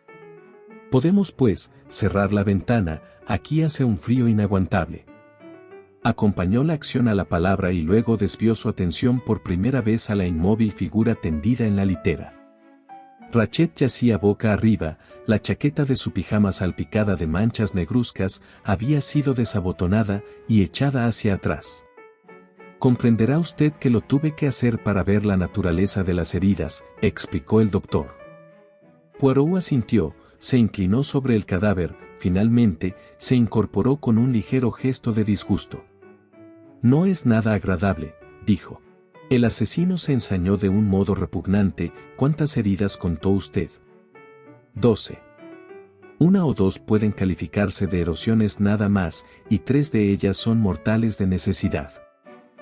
Podemos pues, cerrar la ventana, aquí hace un frío inaguantable. Acompañó la acción a la palabra y luego desvió su atención por primera vez a la inmóvil figura tendida en la litera. Rachel yacía boca arriba, la chaqueta de su pijama salpicada de manchas negruzcas había sido desabotonada y echada hacia atrás. Comprenderá usted que lo tuve que hacer para ver la naturaleza de las heridas, explicó el doctor. Poirot asintió, se inclinó sobre el cadáver, finalmente, se incorporó con un ligero gesto de disgusto. No es nada agradable, dijo. El asesino se ensañó de un modo repugnante. ¿Cuántas heridas contó usted? 12. Una o dos pueden calificarse de erosiones nada más, y 3 de ellas son mortales de necesidad.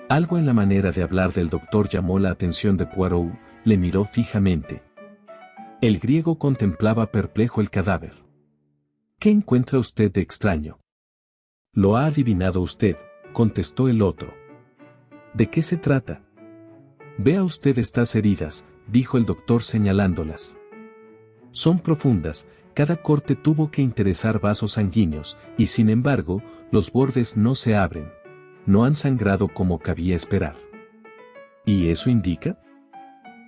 Algo en la manera de hablar del doctor llamó la atención de Poirot, le miró fijamente. El griego contemplaba perplejo el cadáver. ¿Qué encuentra usted de extraño? Lo ha adivinado usted, contestó el otro. ¿De qué se trata? Vea usted estas heridas, dijo el doctor señalándolas. Son profundas, cada corte tuvo que interesar vasos sanguíneos, y sin embargo, los bordes no se abren. No han sangrado como cabía esperar. ¿Y eso indica?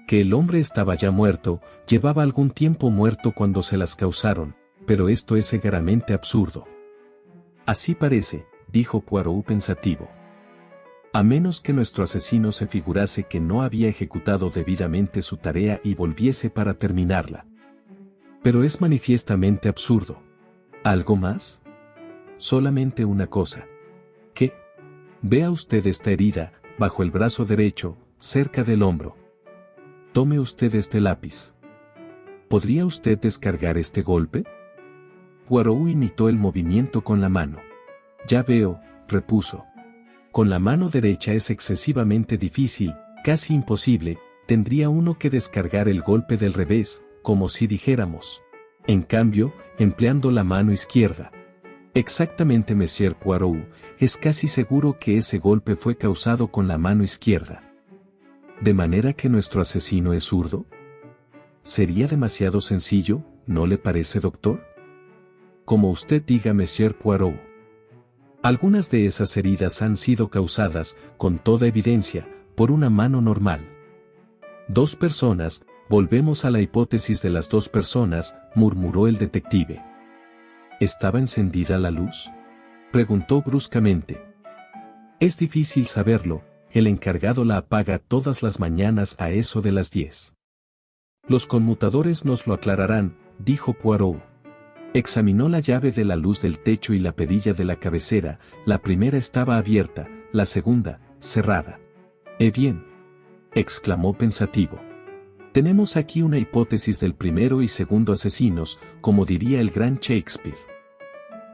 Que el hombre estaba ya muerto, llevaba algún tiempo muerto cuando se las causaron, pero esto es cegaramente absurdo. Así parece, dijo Poirot pensativo. A menos que nuestro asesino se figurase que no había ejecutado debidamente su tarea y volviese para terminarla. Pero es manifiestamente absurdo. ¿Algo más? Solamente una cosa. ¿Qué? Vea usted esta herida, bajo el brazo derecho, cerca del hombro. Tome usted este lápiz. ¿Podría usted descargar este golpe? Poirot imitó el movimiento con la mano. Ya veo, repuso. Con la mano derecha es excesivamente difícil, casi imposible, tendría uno que descargar el golpe del revés, como si dijéramos. En cambio, empleando la mano izquierda. Exactamente, Monsieur Poirot, es casi seguro que ese golpe fue causado con la mano izquierda. ¿De manera que nuestro asesino es zurdo? Sería demasiado sencillo, ¿no le parece, doctor? Como usted diga, Monsieur Poirot. Algunas de esas heridas han sido causadas, con toda evidencia, por una mano normal. 2 personas, volvemos a la hipótesis de las 2 personas, murmuró el detective. ¿Estaba encendida la luz? Preguntó bruscamente. Es difícil saberlo, el encargado la apaga todas las mañanas a eso de las 10. Los conmutadores nos lo aclararán, dijo Poirot. Examinó la llave de la luz del techo y la perilla de la cabecera, la primera estaba abierta, la segunda, cerrada. Bien, exclamó pensativo. Tenemos aquí una hipótesis del primero y segundo asesinos, como diría el gran Shakespeare.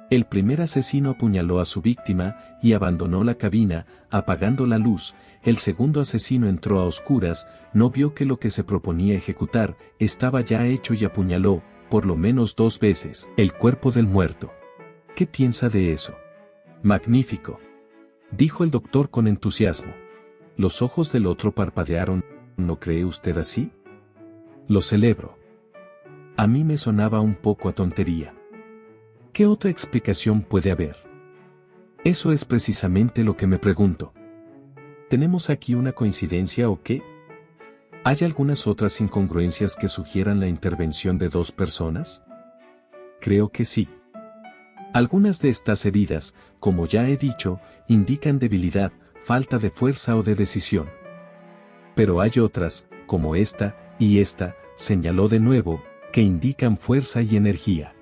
El primer asesino apuñaló a su víctima y abandonó la cabina, apagando la luz. El segundo asesino entró a oscuras, no vio que lo que se proponía ejecutar estaba ya hecho y apuñaló, por lo menos 2 veces, el cuerpo del muerto. ¿Qué piensa de eso? Magnífico, dijo el doctor con entusiasmo. Los ojos del otro parpadearon. ¿No cree usted así? Lo celebro. A mí me sonaba un poco a tontería. ¿Qué otra explicación puede haber? Eso es precisamente lo que me pregunto. ¿Tenemos aquí una coincidencia o qué? ¿Hay algunas otras incongruencias que sugieran la intervención de 2 personas? Creo que sí. Algunas de estas heridas, como ya he dicho, indican debilidad, falta de fuerza o de decisión. Pero hay otras, como esta, y esta, señaló de nuevo, que indican fuerza y energía.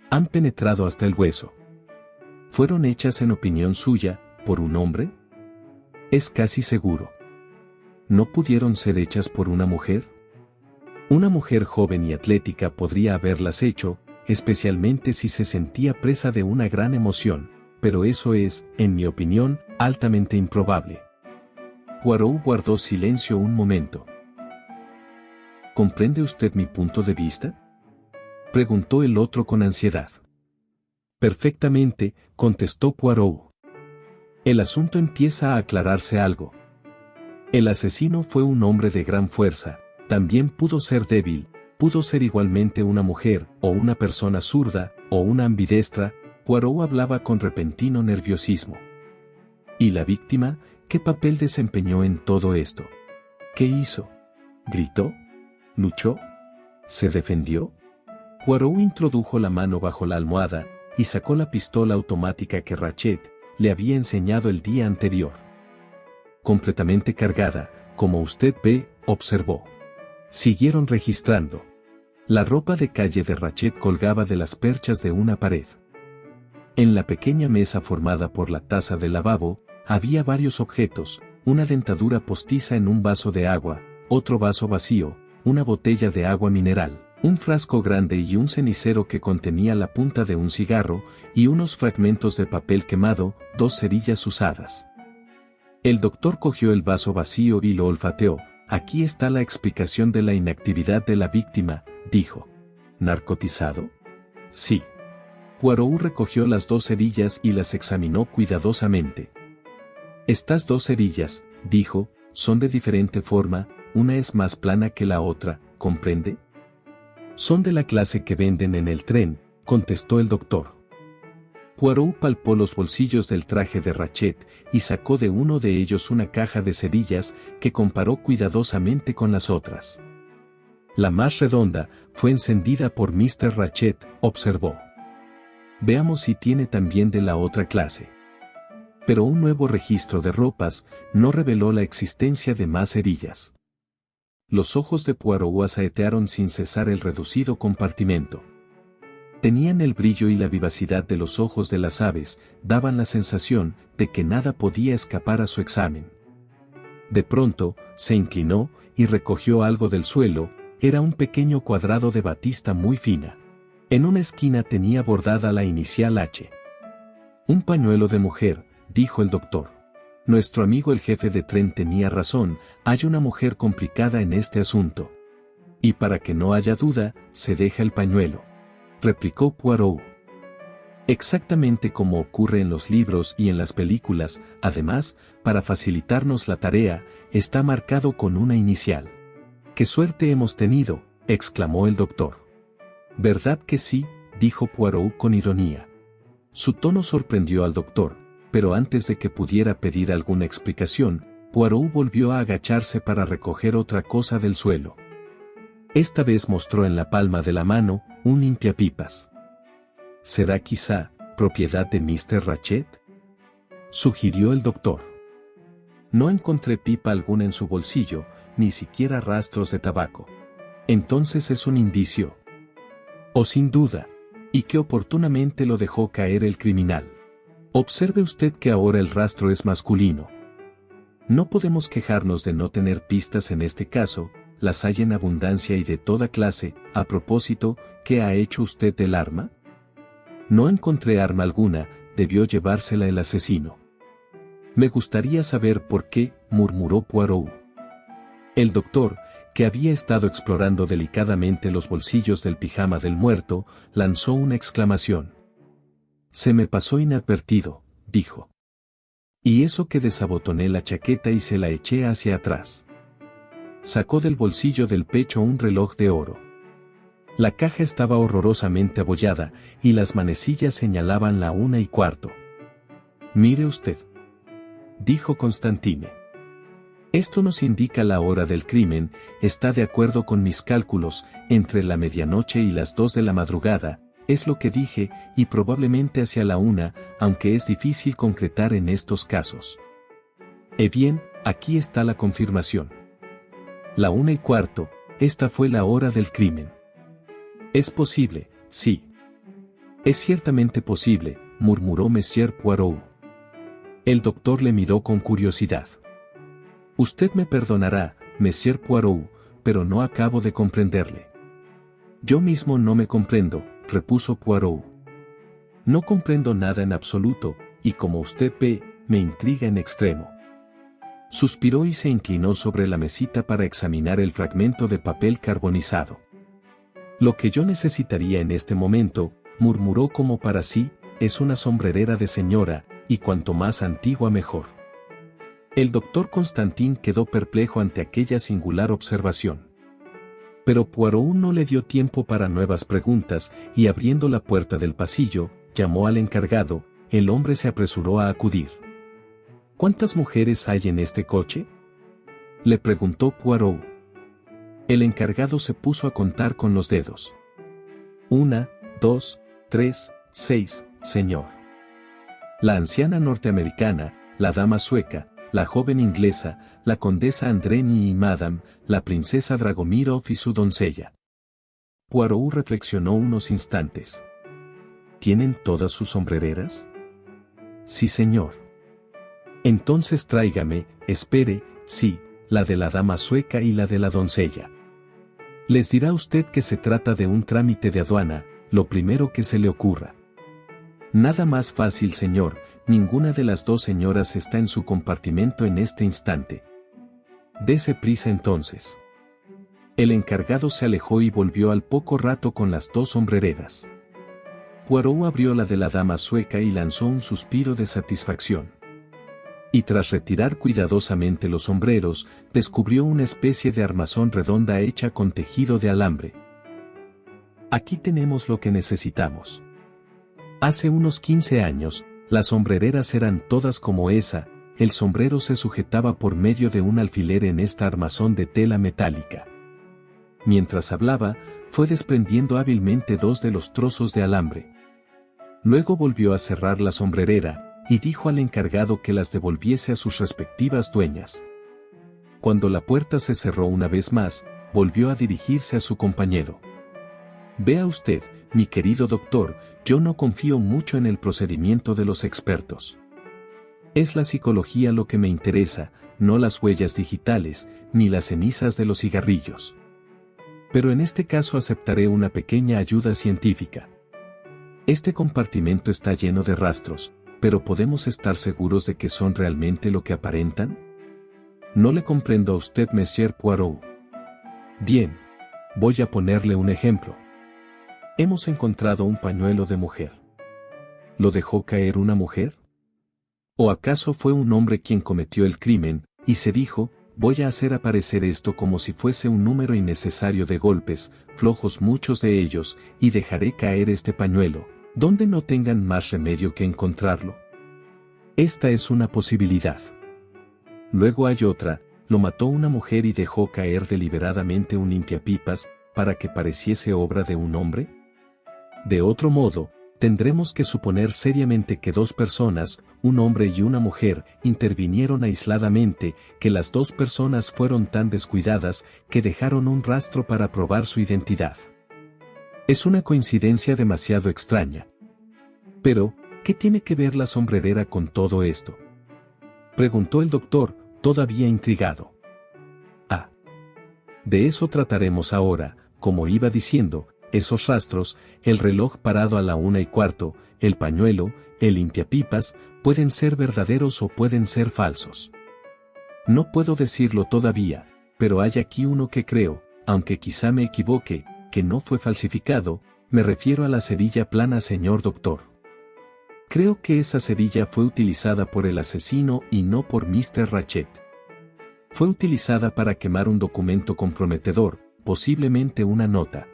Han penetrado hasta el hueso. ¿Fueron hechas en opinión suya, por un hombre? Es casi seguro. ¿No pudieron ser hechas por una mujer? Una mujer joven y atlética podría haberlas hecho, especialmente si se sentía presa de una gran emoción, pero eso es, en mi opinión, altamente improbable. Poirot guardó silencio un momento. ¿Comprende usted mi punto de vista?, preguntó el otro con ansiedad. Perfectamente, contestó Poirot. El asunto empieza a aclararse algo. El asesino fue un hombre de gran fuerza, también pudo ser débil, pudo ser igualmente una mujer, o una persona zurda, o una ambidestra. Poirot hablaba con repentino nerviosismo. ¿Y la víctima, qué papel desempeñó en todo esto? ¿Qué hizo? ¿Gritó? ¿Luchó? ¿Se defendió? Poirot introdujo la mano bajo la almohada y sacó la pistola automática que Ratchet le había enseñado el día anterior. Completamente cargada, como usted ve, observó. Siguieron registrando. La ropa de calle de Ratchet colgaba de las perchas de una pared. En la pequeña mesa formada por la taza del lavabo, había varios objetos, una dentadura postiza en un vaso de agua, otro vaso vacío, una botella de agua mineral, un frasco grande y un cenicero que contenía la punta de un cigarro, y unos fragmentos de papel quemado, 2 cerillas usadas. El doctor cogió el vaso vacío y lo olfateó. Aquí está la explicación de la inactividad de la víctima, dijo. ¿Narcotizado? Sí. Poirot recogió las 2 cerillas y las examinó cuidadosamente. Estas 2 cerillas, dijo, son de diferente forma, una es más plana que la otra, ¿comprende? Son de la clase que venden en el tren, contestó el doctor. Poirot palpó los bolsillos del traje de Ratchet y sacó de uno de ellos una caja de cerillas que comparó cuidadosamente con las otras. La más redonda fue encendida por Mr. Ratchet, observó. Veamos si tiene también de la otra clase. Pero un nuevo registro de ropas no reveló la existencia de más cerillas. Los ojos de Poirot asaetearon sin cesar el reducido compartimento. Tenían el brillo y la vivacidad de los ojos de las aves, daban la sensación de que nada podía escapar a su examen. De pronto, se inclinó y recogió algo del suelo, era un pequeño cuadrado de batista muy fina. En una esquina tenía bordada la inicial H. Un pañuelo de mujer, dijo el doctor. Nuestro amigo el jefe de tren tenía razón, hay una mujer complicada en este asunto. Y para que no haya duda, se deja el pañuelo, replicó Poirot. Exactamente como ocurre en los libros y en las películas, además, para facilitarnos la tarea, está marcado con una inicial. ¡Qué suerte hemos tenido!, exclamó el doctor. ¿Verdad que sí?, dijo Poirot con ironía. Su tono sorprendió al doctor, pero antes de que pudiera pedir alguna explicación, Poirot volvió a agacharse para recoger otra cosa del suelo. Esta vez mostró en la palma de la mano un limpiapipas. ¿Será quizá propiedad de Mr. Ratchet?, sugirió el doctor. No encontré pipa alguna en su bolsillo, ni siquiera rastros de tabaco. Entonces es un indicio. O sin duda, y que oportunamente lo dejó caer el criminal. Observe usted que ahora el rastro es masculino. No podemos quejarnos de no tener pistas en este caso, las hay en abundancia y de toda clase. A propósito, ¿qué ha hecho usted del arma? No encontré arma alguna, debió llevársela el asesino. Me gustaría saber por qué, murmuró Poirot. El doctor, que había estado explorando delicadamente los bolsillos del pijama del muerto, lanzó una exclamación. Se me pasó inadvertido, dijo. Y eso que desabotoné la chaqueta y se la eché hacia atrás. Sacó del bolsillo del pecho un reloj de oro. La caja estaba horrorosamente abollada, y las manecillas señalaban la 1:15. Mire usted, dijo Constantine. Esto nos indica la hora del crimen, está de acuerdo con mis cálculos, entre la medianoche y las 2 de la madrugada, es lo que dije, y probablemente hacia la 1, aunque es difícil concretar en estos casos. Bien, aquí está la confirmación. La 1:15, esta fue la hora del crimen. Es posible, sí. Es ciertamente posible, murmuró Monsieur Poirot. El doctor le miró con curiosidad. Usted me perdonará, Monsieur Poirot, pero no acabo de comprenderle. Yo mismo no me comprendo, repuso Poirot. No comprendo nada en absoluto, y como usted ve, me intriga en extremo. Suspiró y se inclinó sobre la mesita para examinar el fragmento de papel carbonizado. Lo que yo necesitaría en este momento, murmuró como para sí, es una sombrerera de señora, y cuanto más antigua mejor. El doctor Constantin quedó perplejo ante aquella singular observación. Pero Poirot no le dio tiempo para nuevas preguntas, y abriendo la puerta del pasillo, llamó al encargado. El hombre se apresuró a acudir. ¿Cuántas mujeres hay en este coche?, le preguntó Poirot. El encargado se puso a contar con los dedos. 1, 2, 3, 6, señor. La anciana norteamericana, la dama sueca, la joven inglesa, la condesa Andreni y Madame, la princesa Dragomirov y su doncella. Poirot reflexionó unos instantes. ¿Tienen todas sus sombrereras? Sí, señor. Entonces tráigame, espere, sí, la de la dama sueca y la de la doncella. Les dirá usted que se trata de un trámite de aduana, lo primero que se le ocurra. Nada más fácil, señor, ninguna de las dos señoras está en su compartimento en este instante. Dese prisa entonces. El encargado se alejó y volvió al poco rato con las dos sombrereras. Poirot abrió la de la dama sueca y lanzó un suspiro de satisfacción. Y tras retirar cuidadosamente los sombreros, descubrió una especie de armazón redonda hecha con tejido de alambre. Aquí tenemos lo que necesitamos. Hace unos 15 años, las sombrereras eran todas como esa, el sombrero se sujetaba por medio de un alfiler en esta armazón de tela metálica. Mientras hablaba, fue desprendiendo hábilmente dos de los trozos de alambre. Luego volvió a cerrar la sombrerera, y dijo al encargado que las devolviese a sus respectivas dueñas. Cuando la puerta se cerró una vez más, volvió a dirigirse a su compañero. Vea usted, mi querido doctor, yo no confío mucho en el procedimiento de los expertos. Es la psicología lo que me interesa, no las huellas digitales, ni las cenizas de los cigarrillos. Pero en este caso aceptaré una pequeña ayuda científica. Este compartimento está lleno de rastros, pero ¿podemos estar seguros de que son realmente lo que aparentan? No le comprendo a usted, Monsieur Poirot. Bien. Voy a ponerle un ejemplo. Hemos encontrado un pañuelo de mujer. ¿Lo dejó caer una mujer? ¿O acaso fue un hombre quien cometió el crimen, y se dijo, voy a hacer aparecer esto como si fuese un número innecesario de golpes, flojos muchos de ellos, y dejaré caer este pañuelo, donde no tengan más remedio que encontrarlo? Esta es una posibilidad. Luego hay otra, lo mató una mujer y dejó caer deliberadamente un limpiapipas, para que pareciese obra de un hombre. De otro modo, tendremos que suponer seriamente que dos personas, un hombre y una mujer, intervinieron aisladamente, que las dos personas fueron tan descuidadas, que dejaron un rastro para probar su identidad. Es una coincidencia demasiado extraña. Pero, ¿qué tiene que ver la sombrerera con todo esto?, preguntó el doctor, todavía intrigado. Ah. De eso trataremos ahora, como iba diciendo, esos rastros, el reloj parado a la 1:15, el pañuelo, el limpiapipas, pueden ser verdaderos o pueden ser falsos. No puedo decirlo todavía, pero hay aquí uno que creo, aunque quizá me equivoque, que no fue falsificado, me refiero a la cerilla plana, señor doctor. Creo que esa cerilla fue utilizada por el asesino y no por Mr. Ratchet. Fue utilizada para quemar un documento comprometedor, posiblemente una nota.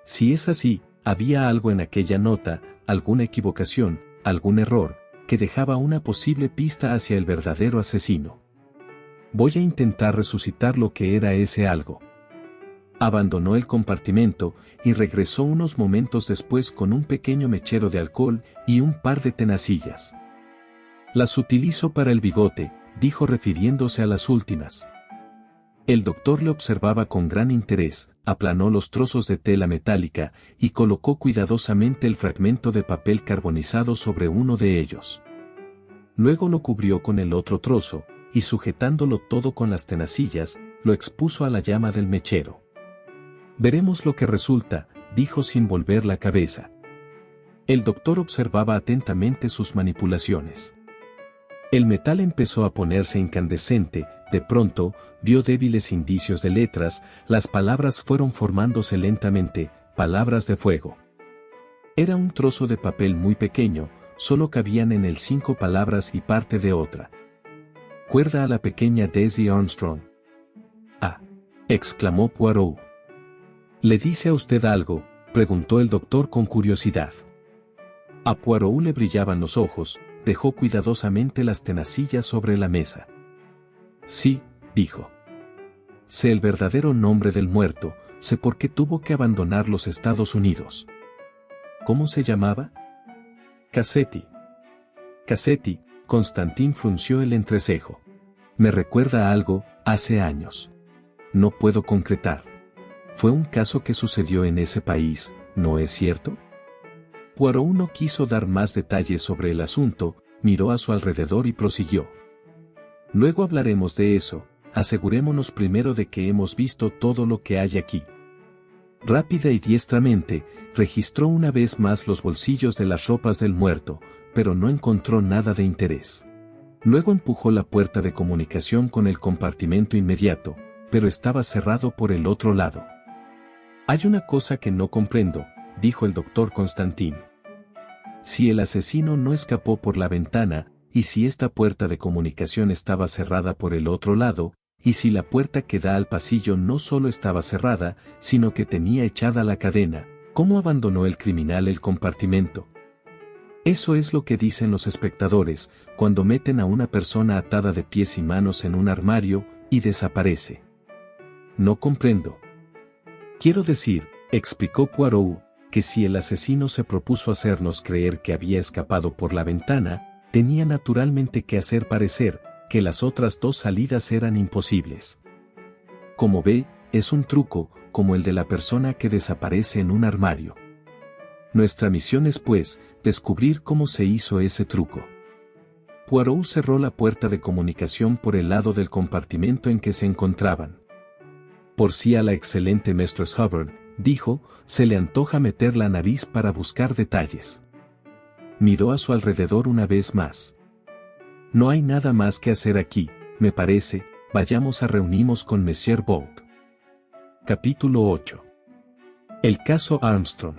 Si es así, había algo en aquella nota, alguna equivocación, algún error, que dejaba una posible pista hacia el verdadero asesino. Voy a intentar resucitar lo que era ese algo. Abandonó el compartimento y regresó unos momentos después con un pequeño mechero de alcohol y un par de tenacillas. Las utilizo para el bigote, dijo refiriéndose a las últimas. El doctor le observaba con gran interés, aplanó los trozos de tela metálica y colocó cuidadosamente el fragmento de papel carbonizado sobre uno de ellos. Luego lo cubrió con el otro trozo, y sujetándolo todo con las tenacillas, lo expuso a la llama del mechero. Veremos lo que resulta, dijo sin volver la cabeza. El doctor observaba atentamente sus manipulaciones. El metal empezó a ponerse incandescente, de pronto, vio débiles indicios de letras, las palabras fueron formándose lentamente, palabras de fuego. Era un trozo de papel muy pequeño, solo cabían en él 5 palabras y parte de otra. Cuerda a la pequeña Daisy Armstrong. Ah, exclamó Poirot. ¿Le dice a usted algo?, preguntó el doctor con curiosidad. A Poirot le brillaban los ojos, dejó cuidadosamente las tenacillas sobre la mesa. Sí, dijo. Sé el verdadero nombre del muerto, sé por qué tuvo que abandonar los Estados Unidos. ¿Cómo se llamaba? Cassetti. Cassetti. Constantin frunció el entrecejo. Me recuerda a algo, hace años. No puedo concretar. Fue un caso que sucedió en ese país, ¿no es cierto? Poirot no quiso dar más detalles sobre el asunto, miró a su alrededor y prosiguió. Luego hablaremos de eso, asegurémonos primero de que hemos visto todo lo que hay aquí. Rápida y diestramente, registró una vez más los bolsillos de las ropas del muerto, pero no encontró nada de interés. Luego empujó la puerta de comunicación con el compartimento inmediato, pero estaba cerrado por el otro lado. Hay una cosa que no comprendo, dijo el doctor Constantin. Si el asesino no escapó por la ventana, y si esta puerta de comunicación estaba cerrada por el otro lado, y si la puerta que da al pasillo no solo estaba cerrada, sino que tenía echada la cadena, ¿cómo abandonó el criminal el compartimento? Eso es lo que dicen los espectadores, cuando meten a una persona atada de pies y manos en un armario, y desaparece. No comprendo. Quiero decir, explicó Poirot, que si el asesino se propuso hacernos creer que había escapado por la ventana, tenía naturalmente que hacer parecer que las otras dos salidas eran imposibles. Como ve, es un truco, como el de la persona que desaparece en un armario. Nuestra misión es, pues, descubrir cómo se hizo ese truco. Poirot cerró la puerta de comunicación por el lado del compartimento en que se encontraban. Por si a la excelente Mistress Hubbard, dijo, se le antoja meter la nariz para buscar detalles. Miró a su alrededor una vez más. No hay nada más que hacer aquí, me parece, vayamos a reunirnos con Monsieur Bolt. Capítulo 8. El caso Armstrong.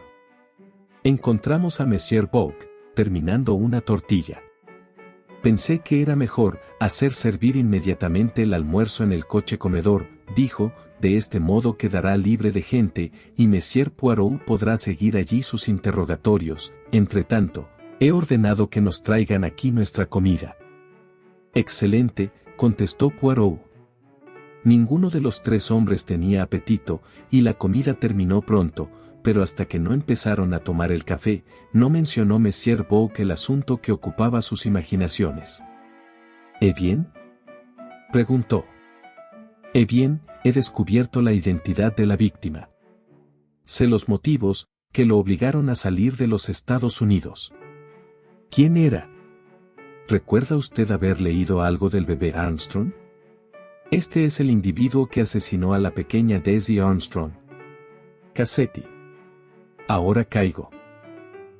Encontramos a Monsieur Bolt, terminando una tortilla. Pensé que era mejor hacer servir inmediatamente el almuerzo en el coche comedor, dijo, de este modo quedará libre de gente, y Monsieur Poirot podrá seguir allí sus interrogatorios. Entretanto, he ordenado que nos traigan aquí nuestra comida. Excelente, contestó Poirot. Ninguno de los tres hombres tenía apetito, y la comida terminó pronto, pero hasta que no empezaron a tomar el café, no mencionó Monsieur Bourke el asunto que ocupaba sus imaginaciones. Bien? Preguntó. Bien, he descubierto la identidad de la víctima. Sé los motivos que lo obligaron a salir de los Estados Unidos. ¿Quién era? ¿Recuerda usted haber leído algo del bebé Armstrong? Este es el individuo que asesinó a la pequeña Daisy Armstrong. Cassetti. Ahora caigo.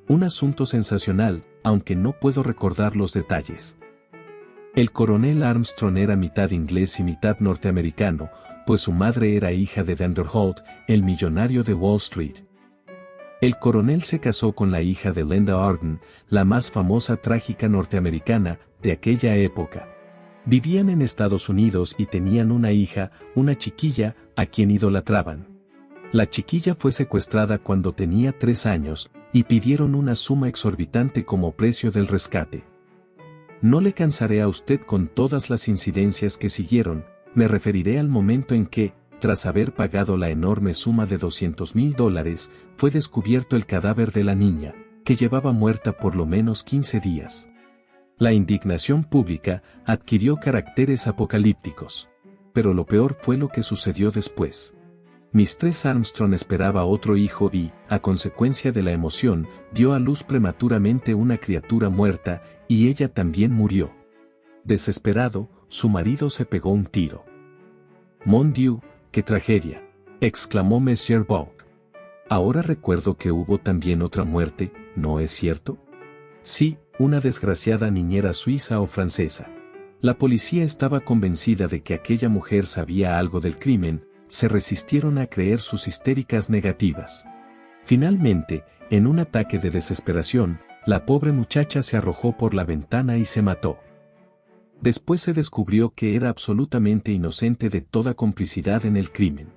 Un asunto sensacional, aunque no puedo recordar los detalles. El coronel Armstrong era mitad inglés y mitad norteamericano, pues su madre era hija de Vanderholt, el millonario de Wall Street. El coronel se casó con la hija de Lenda Arden, la más famosa trágica norteamericana de aquella época. Vivían en Estados Unidos y tenían una hija, una chiquilla, a quien idolatraban. La chiquilla fue secuestrada cuando tenía 3 años, y pidieron una suma exorbitante como precio del rescate. No le cansaré a usted con todas las incidencias que siguieron, me referiré al momento en que, tras haber pagado la enorme suma de $200,000, fue descubierto el cadáver de la niña, que llevaba muerta por lo menos 15 días. La indignación pública adquirió caracteres apocalípticos. Pero lo peor fue lo que sucedió después. Mistress Armstrong esperaba otro hijo y, a consecuencia de la emoción, dio a luz prematuramente una criatura muerta, y ella también murió. Desesperado, su marido se pegó un tiro. «Mon Dieu, qué tragedia», exclamó Monsieur Bourke. «Ahora recuerdo que hubo también otra muerte, ¿no es cierto?» «Sí, una desgraciada niñera suiza o francesa». La policía estaba convencida de que aquella mujer sabía algo del crimen, se resistieron a creer sus histéricas negativas. Finalmente, en un ataque de desesperación, la pobre muchacha se arrojó por la ventana y se mató. Después se descubrió que era absolutamente inocente de toda complicidad en el crimen.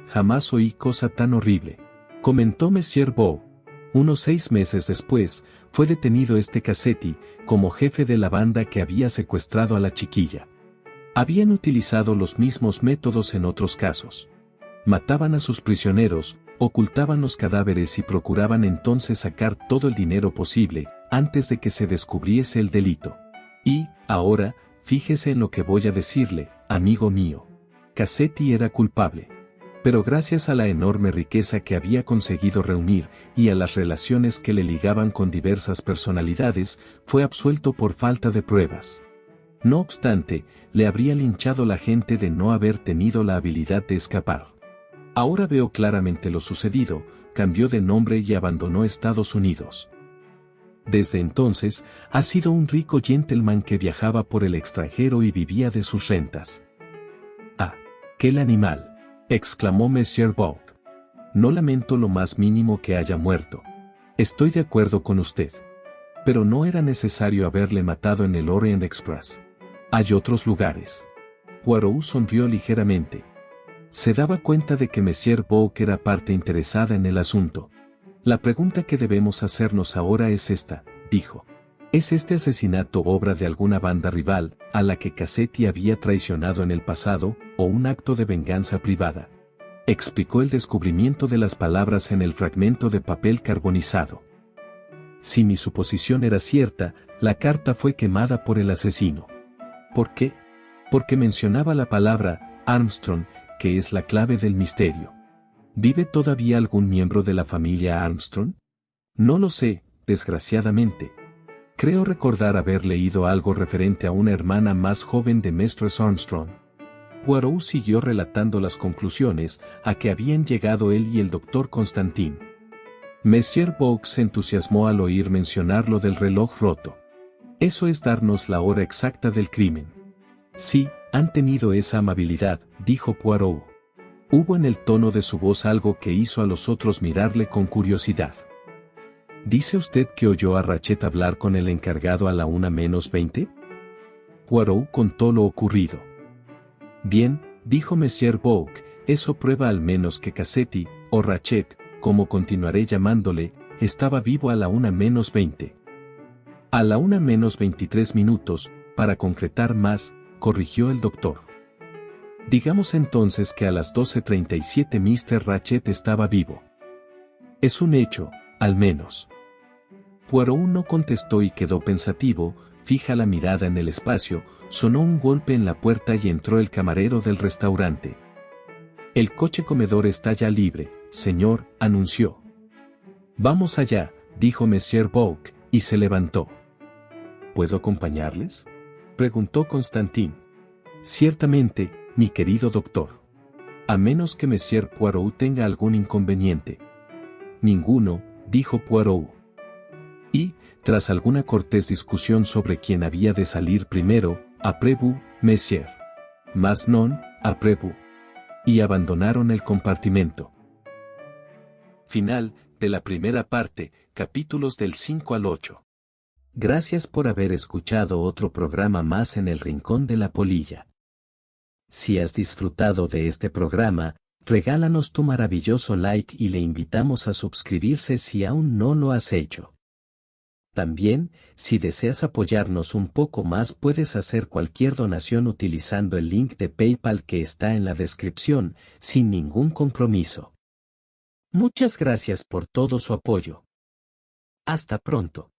«Jamás oí cosa tan horrible», comentó Monsieur Bourke. Unos 6 meses después, fue detenido este Cassetti, como jefe de la banda que había secuestrado a la chiquilla. Habían utilizado los mismos métodos en otros casos. Mataban a sus prisioneros, ocultaban los cadáveres y procuraban entonces sacar todo el dinero posible, antes de que se descubriese el delito. Y, ahora, fíjese en lo que voy a decirle, amigo mío. Cassetti era culpable. Pero gracias a la enorme riqueza que había conseguido reunir, y a las relaciones que le ligaban con diversas personalidades, fue absuelto por falta de pruebas. No obstante, le habría linchado la gente de no haber tenido la habilidad de escapar. Ahora veo claramente lo sucedido, cambió de nombre y abandonó Estados Unidos. Desde entonces, ha sido un rico gentleman que viajaba por el extranjero y vivía de sus rentas. «Ah, ¡quel animal!», exclamó Monsieur Bourg. «No lamento lo más mínimo que haya muerto. Estoy de acuerdo con usted. Pero no era necesario haberle matado en el Orient Express. Hay otros lugares». Poirot sonrió ligeramente. Se daba cuenta de que Monsieur Bourg era parte interesada en el asunto. «La pregunta que debemos hacernos ahora es esta», dijo. «¿Es este asesinato obra de alguna banda rival, a la que Cassetti había traicionado en el pasado, o un acto de venganza privada?» Explicó el descubrimiento de las palabras en el fragmento de papel carbonizado. Si mi suposición era cierta, la carta fue quemada por el asesino. ¿Por qué? Porque mencionaba la palabra Armstrong, que es la clave del misterio. ¿Vive todavía algún miembro de la familia Armstrong? No lo sé, desgraciadamente. Creo recordar haber leído algo referente a una hermana más joven de Mistress Armstrong. Poirot siguió relatando las conclusiones a que habían llegado él y el doctor Constantin. Monsieur Bourg se entusiasmó al oír mencionar lo del reloj roto. «Eso es darnos la hora exacta del crimen». «Sí, han tenido esa amabilidad», dijo Poirot. Hubo en el tono de su voz algo que hizo a los otros mirarle con curiosidad. ¿Dice usted que oyó a Rachet hablar con el encargado a la 1:20? Poirot contó lo ocurrido. «Bien», dijo Monsieur Bourg, «eso prueba al menos que Cassetti, o Rachet, como continuaré llamándole, estaba vivo a la 1:20. A la 1:23, para concretar más», corrigió el doctor. «Digamos entonces que a las 12:37 Mr. Rachet estaba vivo». «Es un hecho, al menos». Poirot no contestó y quedó pensativo, fija la mirada en el espacio, sonó un golpe en la puerta y entró el camarero del restaurante. «El coche comedor está ya libre, señor», anunció. «Vamos allá», dijo Monsieur Bourg, y se levantó. «¿Puedo acompañarles?», preguntó Constantin. «Ciertamente, mi querido doctor. A menos que Monsieur Poirot tenga algún inconveniente». «Ninguno», dijo Poirot. Y, tras alguna cortés discusión sobre quién había de salir primero, après vous, Monsieur. Mas non, après vous. Y abandonaron el compartimento. Final de la primera parte, capítulos del 5 al 8. Gracias por haber escuchado otro programa más en el Rincón de la Polilla. Si has disfrutado de este programa, regálanos tu maravilloso like y le invitamos a suscribirse si aún no lo has hecho. También, si deseas apoyarnos un poco más, puedes hacer cualquier donación utilizando el link de PayPal que está en la descripción, sin ningún compromiso. Muchas gracias por todo su apoyo. Hasta pronto.